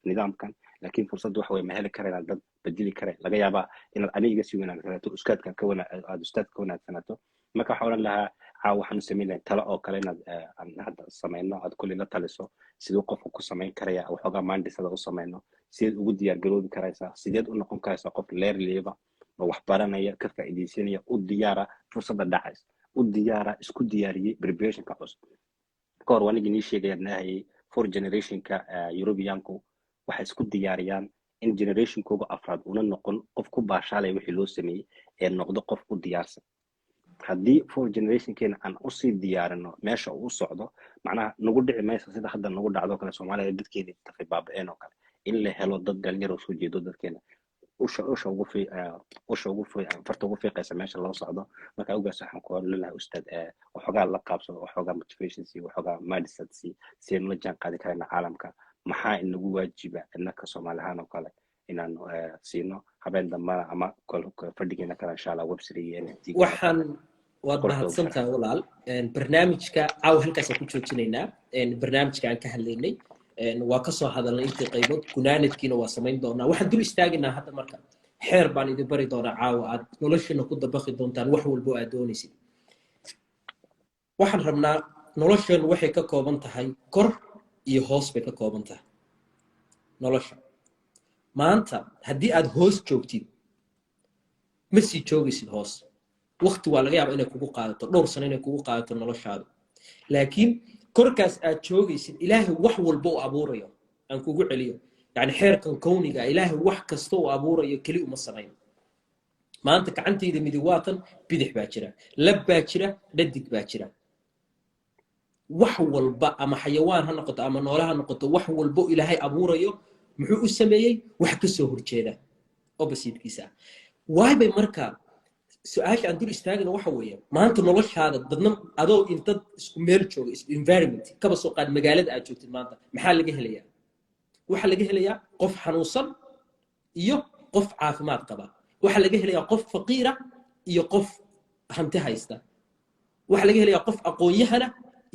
nidaamkan laakiin fursad wax way ma heli karaan dad bedeli kare laga yaabaa inaad aniga si wanaagsanaato ustaadka ka wanaag ustaadka wanaagsanaato marka xoolan laha waxaan sameeyay talo oo kale inaad hadda sameeyno aad kulli la taliso sidoo qofku ku sameyn karaya waxoogaa maandisada u sameeyno sidii ugu diyaar garoobi karaysa sideed u noqon karaysa qof leer leeba oo wax baranaya ka faa'iideysanaya u diyaara fursadda dhacays u diyaara isku diyaariyay preparationka cusub kahor wanigi nii sheegaynahay for generationka Europeanku waxay isku diyaariyaan in generationkooga afraad una noqon qof ku baashaalay wixii loo sameeyay ee noqdo qof u diyaarsan haddii for generationkeena aan usii diyaarino meesha uu socdo macnaha nagu dhici mayso sida hadda nagu dhacdo kale Soomaaliya dadkeedii tafay baaba'een oo kale in la helo dad dhalinyaro soo jeedo dadkeena usha ugu farta ugu fiiqaysa meesha loo socdo marka ogaas waxaan ku leeyahay ustaad waxoogaa la qaabsado waxoogaa motivation si waxoogaa mindset si la jaan qaadi karayna caalamka maxaa inagu waajiba innaka Soomaalihaan oo kale inaan siino habeen dambana ama fadhigeena kale insha Allah website waxaan waad mahadsantahay walaal barnaamijka caaw halkaas ku joojinaynaa barnaamijka aan ka hadlaynay waa ka soo hadalnay intii qaybood gunaanadkiina waa samayn doonaa waxaan dul istaaginaa hadda marka xeer baan idin bari doonaa caawa aad noloshana ku dabaqi doontaan wax walbo aad doonaysid waxaan rabnaa noloshanu waxay ka kooban tahay kor iyo hoos bay ka kooban tahay nolosha maanta haddii aad hoos joogtid ma sii joogaysid hoos waqti waa laga yaabaa inay kugu qaadato dhowr sano inay kugu qaadato noloshaadu laakiin korkaas aad joogaysid ilaahay wax walba uu abuurayo aan kugu celiyo yani xeerkan kowniga ilaahay wax kasta uu abuurayo keli uma samayn maanta gacantayda midig waatan bidix baa jira lab baa jira dhadig baa jira wax walba ama xayawaan ha noqoto ama noole ha noqoto wax walba ilaahay abuurayo muxuu u sameeyey wax ka soo horjeeda oppositekiisa waay bay markaa su-aasha aan dul istaagina waxa weeye maanta noloshaada dadna adoo intad isku meel jooga environment kaba soo qaad magaalada aad joogtid maanta maxaa laga helayaa waxaa laga helayaa qof xanuunsan iyo qof caafimaad qaba waxaa laga helayaa qof faqiira iyo qof hanti haysta waxaa laga helayaa qof aqoon-yahana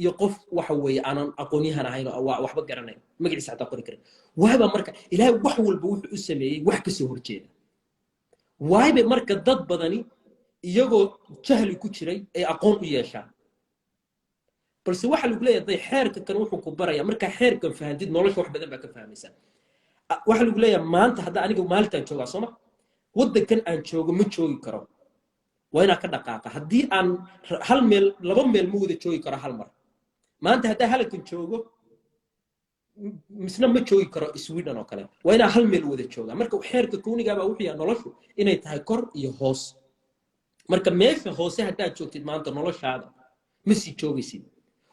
iyo qof waxa weeye aanan aqoon-yahan ahayn oo waxba garanayn magaciisa xataa qori karin waayba marka ilaahay wax walba wuxuu u sameeyey wax ka soo horjeeda waayba marka dad badani iyagoo jahli ku jiray ay aqoon u yeeshaan balse waxa lagu leeyahay xeerka kan wuxuu ku baraya marka xeerkan fahantid nolosha wax badan baa ka fahmaysaa waxa lagu leeyahay maanta hadda aniga maalintaan joogaa sooma waddankan aan joogo ma joogi karo waa inaan ka dhaqaaqa haddii aan hal meel laba meel ma wada joogi karo hal mar maanta haddaa halkan joogo misna ma joogi karo Sweden oo kale waa inaan hal meel wada joogaa marka xeerka kowniga baa wuxuu yahay noloshu inay tahay kor iyo hoos marka meesha hoose haddaad joogtid maanta noloshaada ma sii joogaysid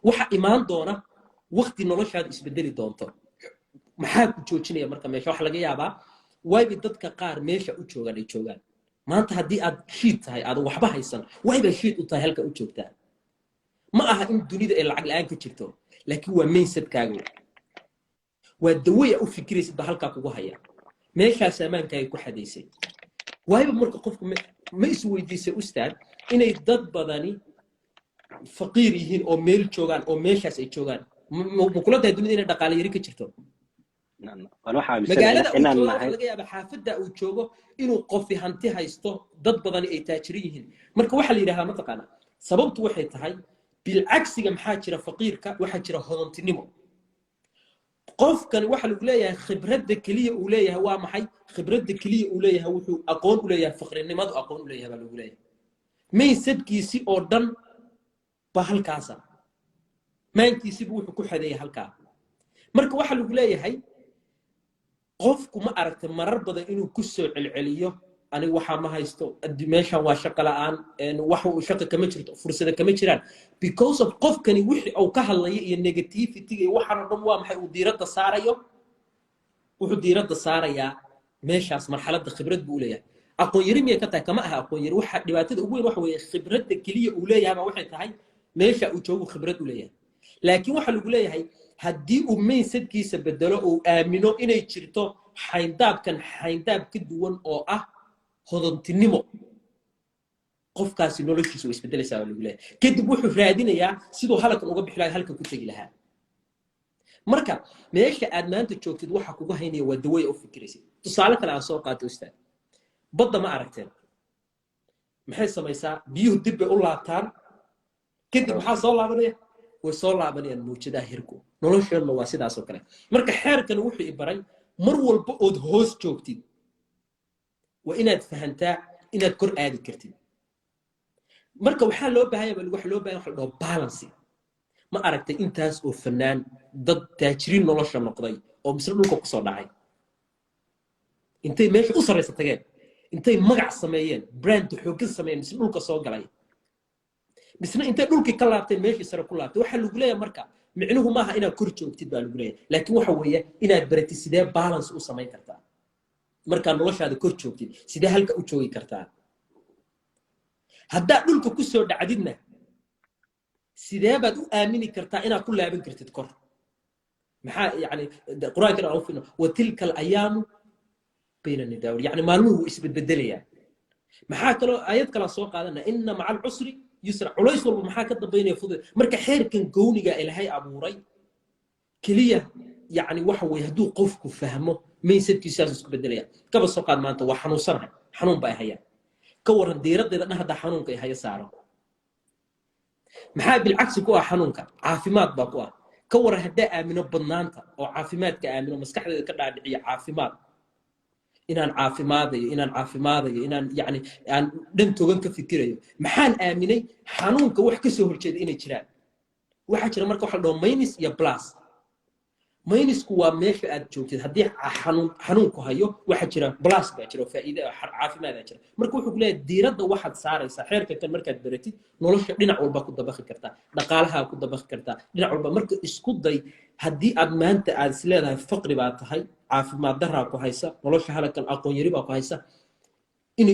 waxa imaan doona waqti noloshaada isbedeli doonto maxaa ku joojinaya marka meesha waxa laga yaabaa wayba dadka qaar meesha u joogaan ay joogaan maanta haddii aad shiid tahay aad waxba haysan wayba shiid u tahay halka u joogtaa ma aha in dunida ay lacag la'aan ka jirto laakiin waa mindsetkaaga waa dawaya u fikiraysid ba halkaa kugu haya meeshaas amaankaaga ku xadaysay wayba marka qofku ma is weydiisay ustaad inay dad badani faqiir yihiin oo meel joogaan oo meeshaas ay joogaan ma kula tahay dunida inay dhaqaale yari ka jirto magaalada uu joogo waxa laga yaabaa xaafadda uu joogo inuu qofi hanti haysto dad badani ay taajiri yihiin marka waxa la yidhahdaa mataqaana sababtu waxay tahay bilcagsiga maxaa jira faqiirka waxaa jira hodantinimo qofkani waxa lagu leeyahay khibradda keliya uu leeyahay waa maxay khibradda keliya uu leeyahay wuxuu aqoon u leeyahay faqrinimadu aqoon u leeyahay baa lagu leeyahay maysadkiisi oo dhan ba halkaasa maankiisibu wuxuu ku xadeeyay halkaa marka waxa lagu leeyahay qofku ma aragtay marar badan inuu ku soo celceliyo aniga waxaa ma haysto meeshan waa shaqo la'aan wax uu shaqo kama jirto fursada kama jiraan because of qofkani wixii uu ka hadlayo iyo negativity iyo waxaan oo dhan waa maxay uu diiradda saarayo wuxuu diiradda saarayaa meeshaas marxaladda khibrad buu leeyahay aqoon yari miyay ka tahay kama aha aqoon yari waxa dhibaatada ugu weyn waxa weeye khibradda keliya uu leeyahay waxay tahay meesha uu joogo khibrad u leeyahay laakiin waxa lagu leeyahay haddii uu mindsetkiisa bedelo uu aamino inay jirto xayndaabkan xayndaab ka duwan oo ah hodantinimo qofkaasi noloshiisa way isbedelaysaa lagu leeyahay kadib wuxuu raadinayaa siduu halkan uga bixi lahaa halkan ku tegi lahaa marka meesha aad maanta joogtid waxa kugu haynaya waa dawaya u fikiraysid tusaale kale aan soo qaatay ustaad badda ma aragteen maxay samaysaa biyuhu dib bay u laabtaan kadib maxaa soo laabanaya way soo laabanayaan mawjadaha hirku nolosheenna waa sidaas oo kale marka xeerkan wuxuu i baray mar walba ood hoos joogtid waa inaad fahantaa inaad kor aadi kartid marka waxaa loo baahan yahay waxa loo baahan waxa la dhaho balance ma aragtay intaas oo fanaan dad taajiriin nolosha noqday oo misna dhulka kusoo dhacay intay meesha u sarraysa tageen intay magac sameeyeen brand xooggan sameeyeen misna dhulka soo galay misna intay dhulkii ka laabteen meeshii sare ku laabtay waxaa lagu leeyahay marka micnuhu maaha inaad kor joogtid baa lagu leeyahay laakiin waxa weeye inaad baratid sidee balance u samayn kartaa markaad noloshaada kor joogtid sidee halka u joogi kartaa haddaad dhulka ku soo dhacdidna sidee baad u aamini kartaa inaad ku laaban kartid kor maxaa yani qur-aankana aan u fiirno watilka alayaamu bayna nidaawir yani maalmuhu wuu isbedbedelayaan maxaa kaloo ayad kala soo qaadana inna maca alcusri yusra culays walba maxaa ka dambaynaya fudud marka xeerkan gowniga ilaahay abuuray keliya yani waxa weeye hadduu qofku fahmo maysadkiisaas isku bedelaya kaba soo qaad maanta waa xanuunsanahay xanuun baa hayaan ka waran diiraddeeda dhan haddaa xanuunka ay haya saaro maxaa bilcagsi ku ah xanuunka caafimaad baa ku ah ka waran haddaa aamino badnaanta oo caafimaadka aamino maskaxdeeda ka dhaadhiciyo caafimaad inaan caafimaadayo inaan yani aan dhan togan ka fikirayo maxaan aaminay xanuunka wax ka soo horjeeda inay jiraan waxaa jira marka waxa la dhaho minus iyo plus minusku waa meesha aad joogtid haddii xanuunku hayo waxaa jira plus baa jira oo faa'iido caafimaad jira marka wuxuu ku leeyahay diiradda waxaad saaraysaa xeerka kan markaad baratid nolosha dhinac walba ku dabaqi kartaa dhaqaalaha ku dabaqi kartaa dhinac walba marka isku day haddii aad maanta aad is leedahay faqri baa tahay caafimaad daraa ku haysa nolosha halkan aqoon yari baa ku haysa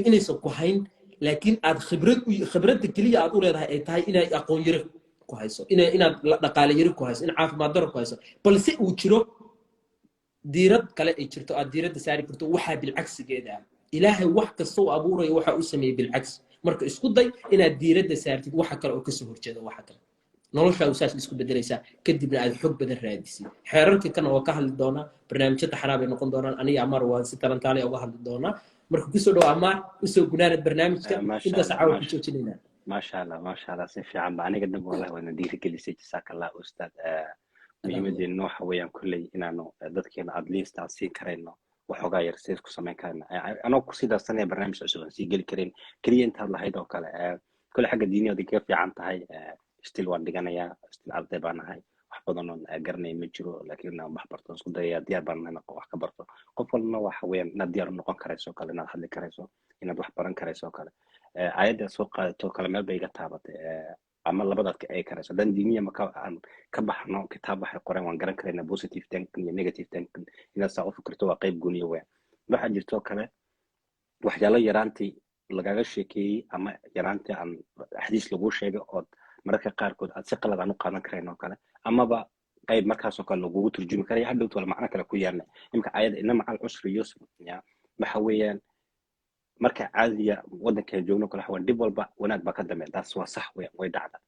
inaysan ku hayn laakiin aad khibradda keliya aad u leedahay ay tahay inay aqoon yari ku hayso inaad dhaqaale yari ku hayso in caafimaad daro ku hayso balse uu jiro diirad kale ay jirto aad diiradda saari karto waxaa bilcagsigeeda ah ilaahay wax kasta uu abuurayo waxa uu sameeyey bilcagsi marka isku day inaad diiradda saartid waxa kale oo kasoo horjeeda waxa kale noloshaadu saas isku bedelaysaa kadibna aad xog badan raadisid xeerarka kana waa ka hadli doonaa barnaamijyo taxanaa bay noqon doonaan aniga amaar waan si talantaale uga hadli doonaa marka kusoo dhow amaar usoo gunaanad barnaamijka intaas caawa ku joojinaynaa ما شاء الله سيف عم أنا قدم والله وأنا ديري كل شيء جزاك الله أستاذ مهم إنه حويان كلي إنه ضدك إن أدليست عصير كرينا وحقا يرسيس كسمين كان أنا قصيدة سنة برنامج أسوأ سيجل كرين كري أنت الله هيدا وكلا كل حاجة دينية ودي كيف عن هاي ستيل وان دجانا يا ستيل عبد بانا هاي وحفظنا قرني مجرو لكن محبرتون صدق ديار بانا نقوى كبرتو قفلنا وحويان نديار نقون كريسو كلا نحل كريسو إن بحبرن كريسو كلا ayada soo qaadato kala meel bay iga taabatay ama labadaadka ay karayso dan diiniya marka aan ka baxno kitaab waxay qoreen waan garan karaynaa positive thinking iyo negative thinking inaad saa u fikirto waa qayb gooniya weyn waxaa jirto kale waxyaalo yaraantii lagaga sheekeeyey ama yaraantii aan xadiis lagu sheegay oo mararka qaarkood aad si qalad aan u qaadan karayn oo kale amaba qayb markaasoo kale lagugu turjumi karaya hadhowt wala macno kale ku yeelnay imka ayada ina macal cusri yusr waxa weeyaan marka caadiya wadanka joogno kala xawaan dib walba wanaag ba ka dambe taas waa sax way dhacda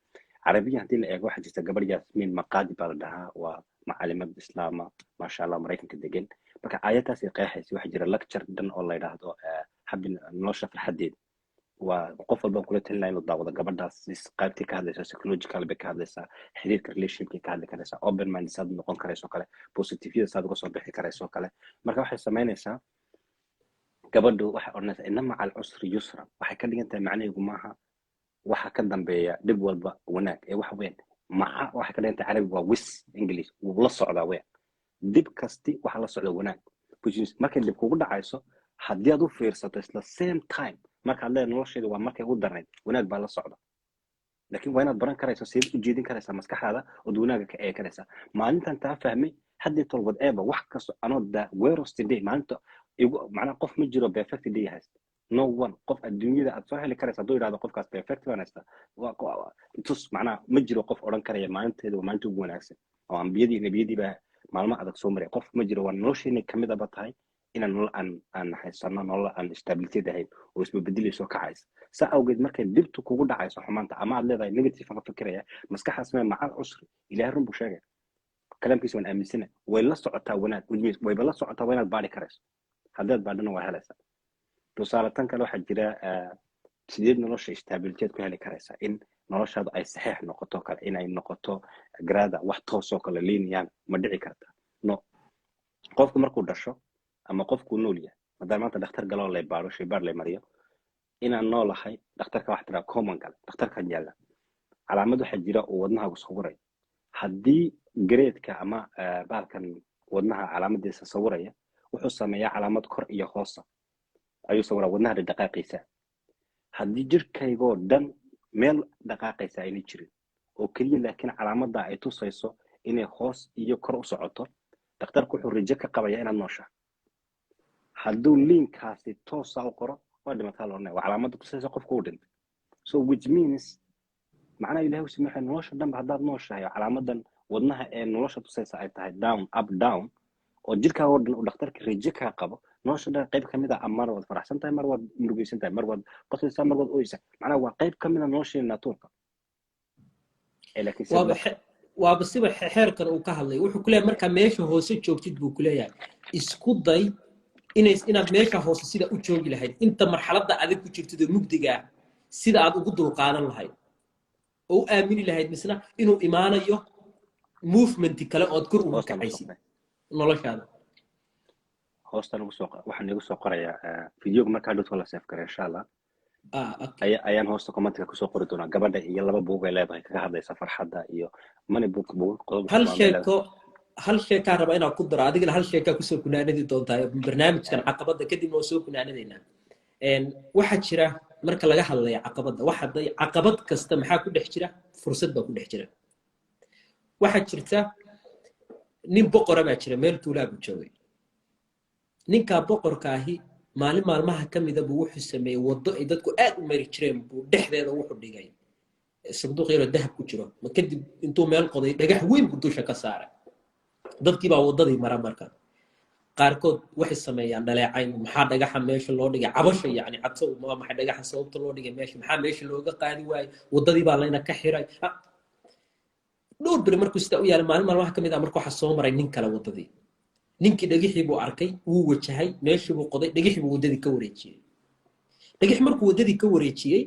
carabiga hadii la eego waxa jirta gabar Yasmin Maqadi baa la dhahaa waa macallimad islaama ma sha Allah Mareykanka degan marka aayadaas ay qeexaysi waxa jira lecture dan oo la yiraahdo habin nolosha farxadeed waa qof walba kula talinayo inuu daawado gabadhaas qaybtii ka hadlaysa psychological bay ka hadlaysaa xiriirka relationship ka hadli karaysa open mind sad noqon karayso kale positive sad uga soo bixi karayso kale marka waxay sameynaysaa gabadhu waxa oranaysa inna macal usri yusra waxay ka dhigan tahay macnaheedu maaha waxa ka dambeeya dib walba wanaag ee waxa weyn maca waxa ka dhigan tahay carabi waa wis english wuu la socdaa weyn dib kasti waxa la socda wanaag markay dib kugu dhacayso haddii aad u fiirsato isla same time markaad leedahay nolosheedu waa markay ugu darnayd wanaag baa la socda laakiin waa inaad baran karayso sidaad u jeedin karaysaa maskaxdaada ood wanaaga ka eegi karaysaa maalintan taa fahmay haddii tol whatever wax kasto anoo da worst day maalinta macnaha qof ma jiro perfect day haysta no one qof adduunyada aad soo heli karaysa hadduu yidhahdo qofkaas perfect baan haysta tus macnaha ma jiro qof odhan karaya maalinteeda waa maalinta ugu wanaagsan oo ambiyadii nebiyadii baa maalmo adag soo maray qof ma jiro waa nolosheena kamid aba tahay inaan nolol aan haysano nolol aan stability ahayn oo isbedbedelayso kacaysa saa awgeed markay dibtu kugu dhacayso xumaanta ama aad leedahay negative aan ka fikiraya maskaxaas ma macal cusri ilaahay run buu sheegay kalaamkiisa waan aaminsana way la socotaa wanaag way la socotaa inaad baari karayso haddaad baadhana waa helaysaa tusaale tan kale waxaa jira sideed nolosha stability ku heli karaysaa in noloshaadu ay saxiix noqoto kale inay noqoto grada wax toosoo kale linear ma dhici karta no qofku markuu dhasho ama qofku nool yahay haddaan maanta dhakhtar galoo lay baaro shaybaar lay mariyo inaan noolahay dhakhtarka wax tiraa common gale dhakhtarkan yaalla calaamad waxaa jira oo wadnahaagu sawiray haddii gareedka ama baalkan wadnaha calaamadiisa sawiraya wuxuu sameeyaa calaamad kor iyo hoosa ayuu sawiraa wadnaha dhaqaaqiisa haddii jirkaygoo dhan meel dhaqaaqaysa ayna jirin oo keliya laakiin calaamadda ay tusayso inay hoos iyo kor u socoto dhakhtarku wuxuu rajo ka qabayaa inaad nooshaa hadduu liinkaasi toosa u qoro waa dhimataa loo waa calaamadda tusaysa qofka u dhintay so which means macnaha ilaahay wuxuu sameeyay nolosha dhanba haddaad nooshahay calaamadan wadnaha ee nolosha tusaysa ay tahay down up down oo jirkaaga oo dhan uu dhakhtarka rajo ka qabo nolosha dhan qayb ka mid ah mar waad faraxsan tahay mar waad murugaysan tahay mar waad qoslaysaa mar waad ooysaa macnaha waa qayb ka mid ah nolosheena naturka laakiin waaba siba xeerkan uu ka hadlay wuxuu ku leeyahay marka meesha hoose joogtid buu ku leeyahay isku day inaad meesha hoose sida u joogi lahayd inta marxaladda adag ku jirtid oo mugdiga sida aad ugu dulqaadan lahayd oo u aamini lahayd misna inuu imaanayo movement kale oo kor ugu kacaysid noloshaada hoostan waxaan igu soo qorayaa videoga markaa dhulka la save garay insha Allah ayaan hoosta commentka ku soo qori doonaa gabadha iyo laba buug ay leedahay kaga hadlaysa farxadda iyo money book qodob hal sheeka raba inaad ku daro adigana hal sheeka ku soo kunaanadi doontaa barnaamijkan caqabada kadib oo soo kunaanadeena waxa jira marka laga hadlayo caqabada caqabad kasta maxaa ku dhex jira fursad baa ku dhex jira waxa jirta nin boqor baa jira meel tuulaa buu joogay ninka boqorka ahi maalin maalmaha kamida buu wuxuu sameeyay wado ay dadku aad u mari jireen buu dhexdeeda wuxuu dhigay sanduuq yar oo dahab ku jiro kadib intuu meel qoday dhagax weyn buu dusha ka saaray dadkii baa wadadii mara marka qaarkood waxay sameeyaan dhaleecayn maxaa dhagaxa meesha loo dhigay cabasho yani cabso ma maxay dhagaxa sababta loo dhigay meesha maxaa meesha looga qaadi waayay wadadii baa layna ka xiray dhowr bari markuu sida u yaalay maalin maalmaha kamid ah markuu waxa soo maray nin kale wadadii ninkii dhagixii buu arkay wuu wajahay meeshii buu qoday dhagixii buu wadadii ka wareejiyay dhagix markuu wadadii ka wareejiyay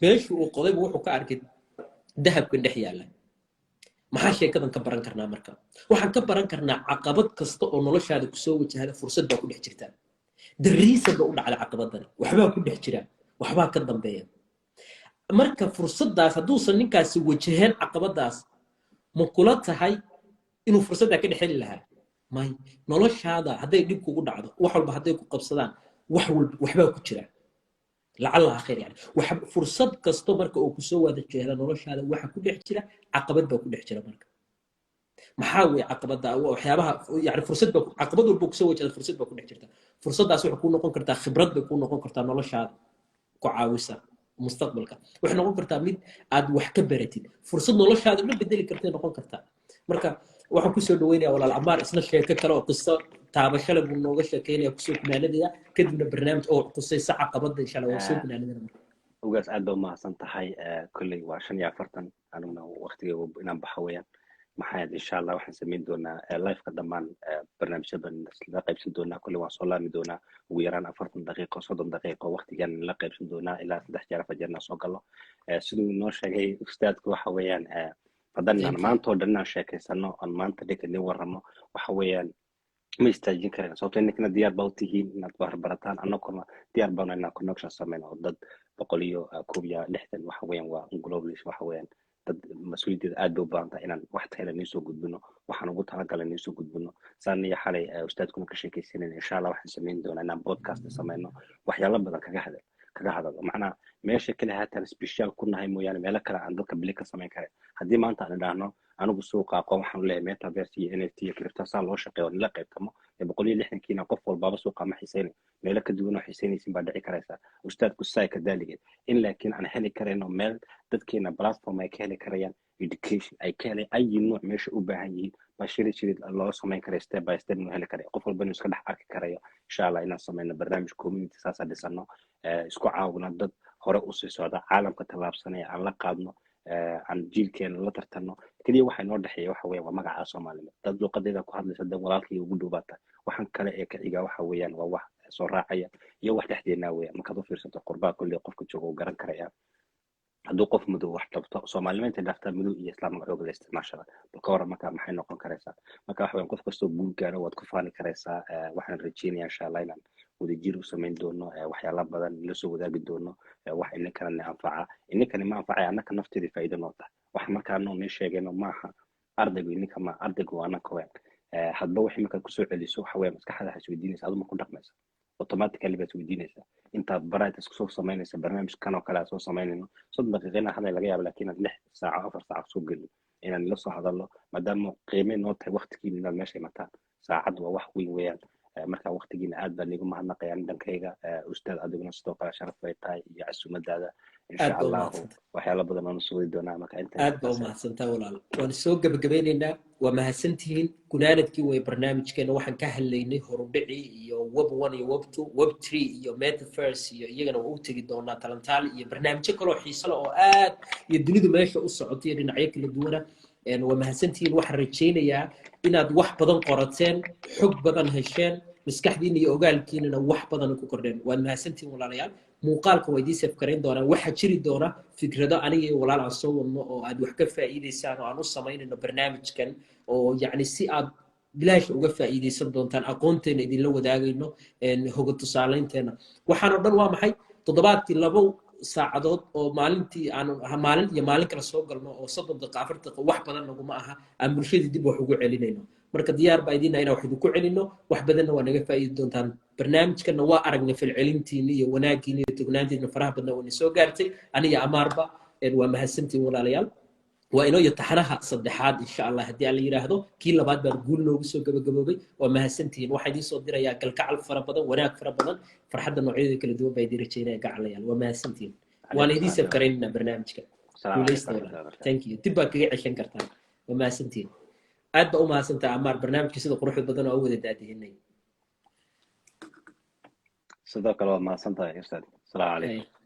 meeshii uu qoday buu wuxuu ka arkay dahabkan dhex yaala maxaa sheekadan ka baran karnaa marka waxaan ka baran karnaa caqabad kasta oo noloshaada ku soo wajahda fursad baa ku dhex jirta dariisada u dhacday caqabadani waxbaa ku dhex jira waxbaa ka dambeeya marka fursadaas hadduusan ninkaasi wajaheen caqabadaas ma kula tahay inuu fursadda ka dhexeli lahaa may noloshaada hadday dhib kugu dhacdo wax walba hadday ku qabsadaan waxbaa ku jira lacalla khayr yani fursad kasto marka uu ku soo wada jeeda noloshaada waxa ku dhex jira caqabad baa ku dhex jira marka maxaa weey caqabada waxyaabaha yani fursad baa caqabad walba ku soo wajahda fursad baa ku dhex jirta fursadaas waxay ku noqon kartaa khibrad bay ku noqon kartaa noloshaada ku caawisa mustaqbalka waxay noqon kartaa mid aad wax ka baratid fursad noloshaada la bedeli kartay noqon kartaa marka waxaan ku soo dhaweynayaa walaal Amaar isna sheeko kale oo qiso taabashada buu nooga sheekeynaya ku soo kunaanadaya kadibna barnaamij oo qusaysa caqabada insha Allah waa soo kunaanadana marka ugaas aad baa mahadsan tahay kulli waa 45 anuna waqtigeedu inaan baxo weeyaan maxaa insha Allah waxaan sameyn doonaa live ka dhamaan barnaamijyadan la qaybsan doonaa kulli waan soo laami doonaa ugu yaraan 40 daqiiqo 30 daqiiqo waqtigan la qaybsan doonaa ilaa 3 jeer fajarna soo galo sidoo noo sheegay ustaadku waxa weeyaan haddaan maanta oo dhan aan sheekaysano aan maanta dhigani warramo waxa weeyaan ma istaajin kareen sababtoo ninkana diyaar baa u tihiin inaad barataan annaguna diyaar baan inaan connection sameyn oo dad 160 waxa weeyaan waa globalish waxa weeyaan dad mas'uuliyadda aad u baahan tahay inaan wax tahay inaan soo gudbino waxaan ugu talagalay inaan soo gudbino saan iyo xalay ustaadkuna ka sheekaysanayna insha Allah waxaan sameyn doonaa inaan podcast sameyno waxyaalo badan kaga hadalo macnaha meesha kale haatan special ku nahay mooyaane meel kale aan dadka bili ka sameyn kare haddii maanta aan idhaahno anigu suuqa aqoon waxaan leeyahay metaverse iyo NFT iyo crypto saa loo shaqeeyo la qaybtamo 160 kiina qof walba suuqa ma xiiseyn meel ka duwan oo xiiseynaysin baa dhici karaysa ustaadku saay ka daaligeed in laakiin aan heli kareyno meel dadkeena platform ay ka heli karayaan education ay ka heli ay nooc meesha u baahan yihiin bashiri loo sameyn karo step by step inuu heli karayo qof walba inuu iska dhex arki karayo insha Allah inaan sameyno barnaamij community saas dhisano isku caawina dad hore u sii socda caalamka tallaabsanaya aan la qaadno aan jiilkeena la tartano kaliya waxa inoo dhaxeeya waxa weeyaan waa magaca Soomaaliyeed dad luqadeeda ku hadlaysa dad walaalkii ugu dhuubata waxaan kale ee ka xiga waxa weeyaan waa wax soo raacaya iyo wax dhexdeena weeyaan marka aad fiirsato qurbaa kulli qofka joogo garan karaya hadduu qof madow wax qabto Soomaaliyeed dhafta madow iyo islaamka xoog la isticmaashada balka hore marka maxay noqon karaysaa marka waxa weeyaan qof kastoo guul gaaro waad ku faani karaysaa waxaan rajeynayaa insha Allah inaan wadajir u sameyn doono waxyaalo badan la soo wadaagi doono wax inakana anfaca inakana ma anfacay annaka nafteeda faa'iido noo tahay wax markaa noo sheegayno maaha ardaygu ninka ma ardaygu waa anaka weyn hadba wixii markaad kusoo celiso waxa weeye maskaxda waxaad isweydiinaysa aduma ku dhaqmaysa automatically baad isweydiinaysa intaad barayd isku soo samaynaysa barnaamijkan oo kale aad soo samaynayno 30 daqiiqo inaan hadlay laga yaabo laakiin aad 6 saaco 4 saaco soo gelin inaan la soo hadalno maadaama qiime noo tahay waqtigiina inaad meesha imataan saacad waa wax weyn weeyaan marka waqtigiina aad baan igu mahadnaqayaan dhankayga ustaad adiguna sidoo kale sharaf bay tahay iyo casuumadaada insha Allah waxyaalo badan oo soo wadi doonaa marka inta aad baa mahadsantaa walaal waan soo gabagabaynaynaa waa mahadsantihiin gunaanadkii way barnaamijkeena waxaan ka hadlaynay horudhici iyo web 1 iyo web 2 web 3 iyo metaverse iyo iyagana waa u tegi doonaa talantaal iyo barnaamijyo kale oo xiiso leh oo aad iyo dunidu meesha u socotay dhinacyo kala duwana waa mahadsantihiin waxaan rajaynayaa inaad wax badan qorateen xog badan hesheen maskaxdiina iyo ogaalkiinana wax badan ku kordheen waad mahadsantihiin walaalayaal muuqaalka waa idiin safkarayn doonaa waxaa jiri doona fikrado aniga iyo walaal aan soo wadno oo aad wax ka faa'iidaysaan oo aan u samaynayno barnaamijkan oo yacni si aad bilaash uga faa'iidaysan doontaan aqoonteena idinla wadaagayno hoga tusaalaynteena waxaanoo dhan waa maxay toddobaadkii 2 saacadood oo maalintii aan maalin iyo maalin kala soo galno oo 30 daqiiqo 40 daqiiqo wax badan naguma aha aan bulshada dib wax ugu celinayno marka diyaar baa idin inaan wax idinku celino wax badanna waa naga faa'iidi doontaan barnaamijkana waa aragnay falcelintiina iyo wanaagiina iyo tugnaantiina faraha badna oo soo gaartay aniga amaarba waa mahadsantiin walaalayaal waa inoo iyo taxanaha saddexaad insha Allah haddii aan yiraahdo kii labaad baa guul noogu soo gabagaboobay waa mahadsantiin waxa idin soo dirayaa galgacal fara badan wanaag fara badan farxadda noocyada kala duwan baa idin rajaynaya gacalayaal waa mahadsantiin waan idin safkaraynaa barnaamijka thank you dib baad kaga ceshan kartaan waa mahadsantiin aad baa u mahadsantaa amaar barnaamijka sida quruxda badan oo wada daadihinay sidoo kale waa mahadsantahay ustaad salaamu calaykum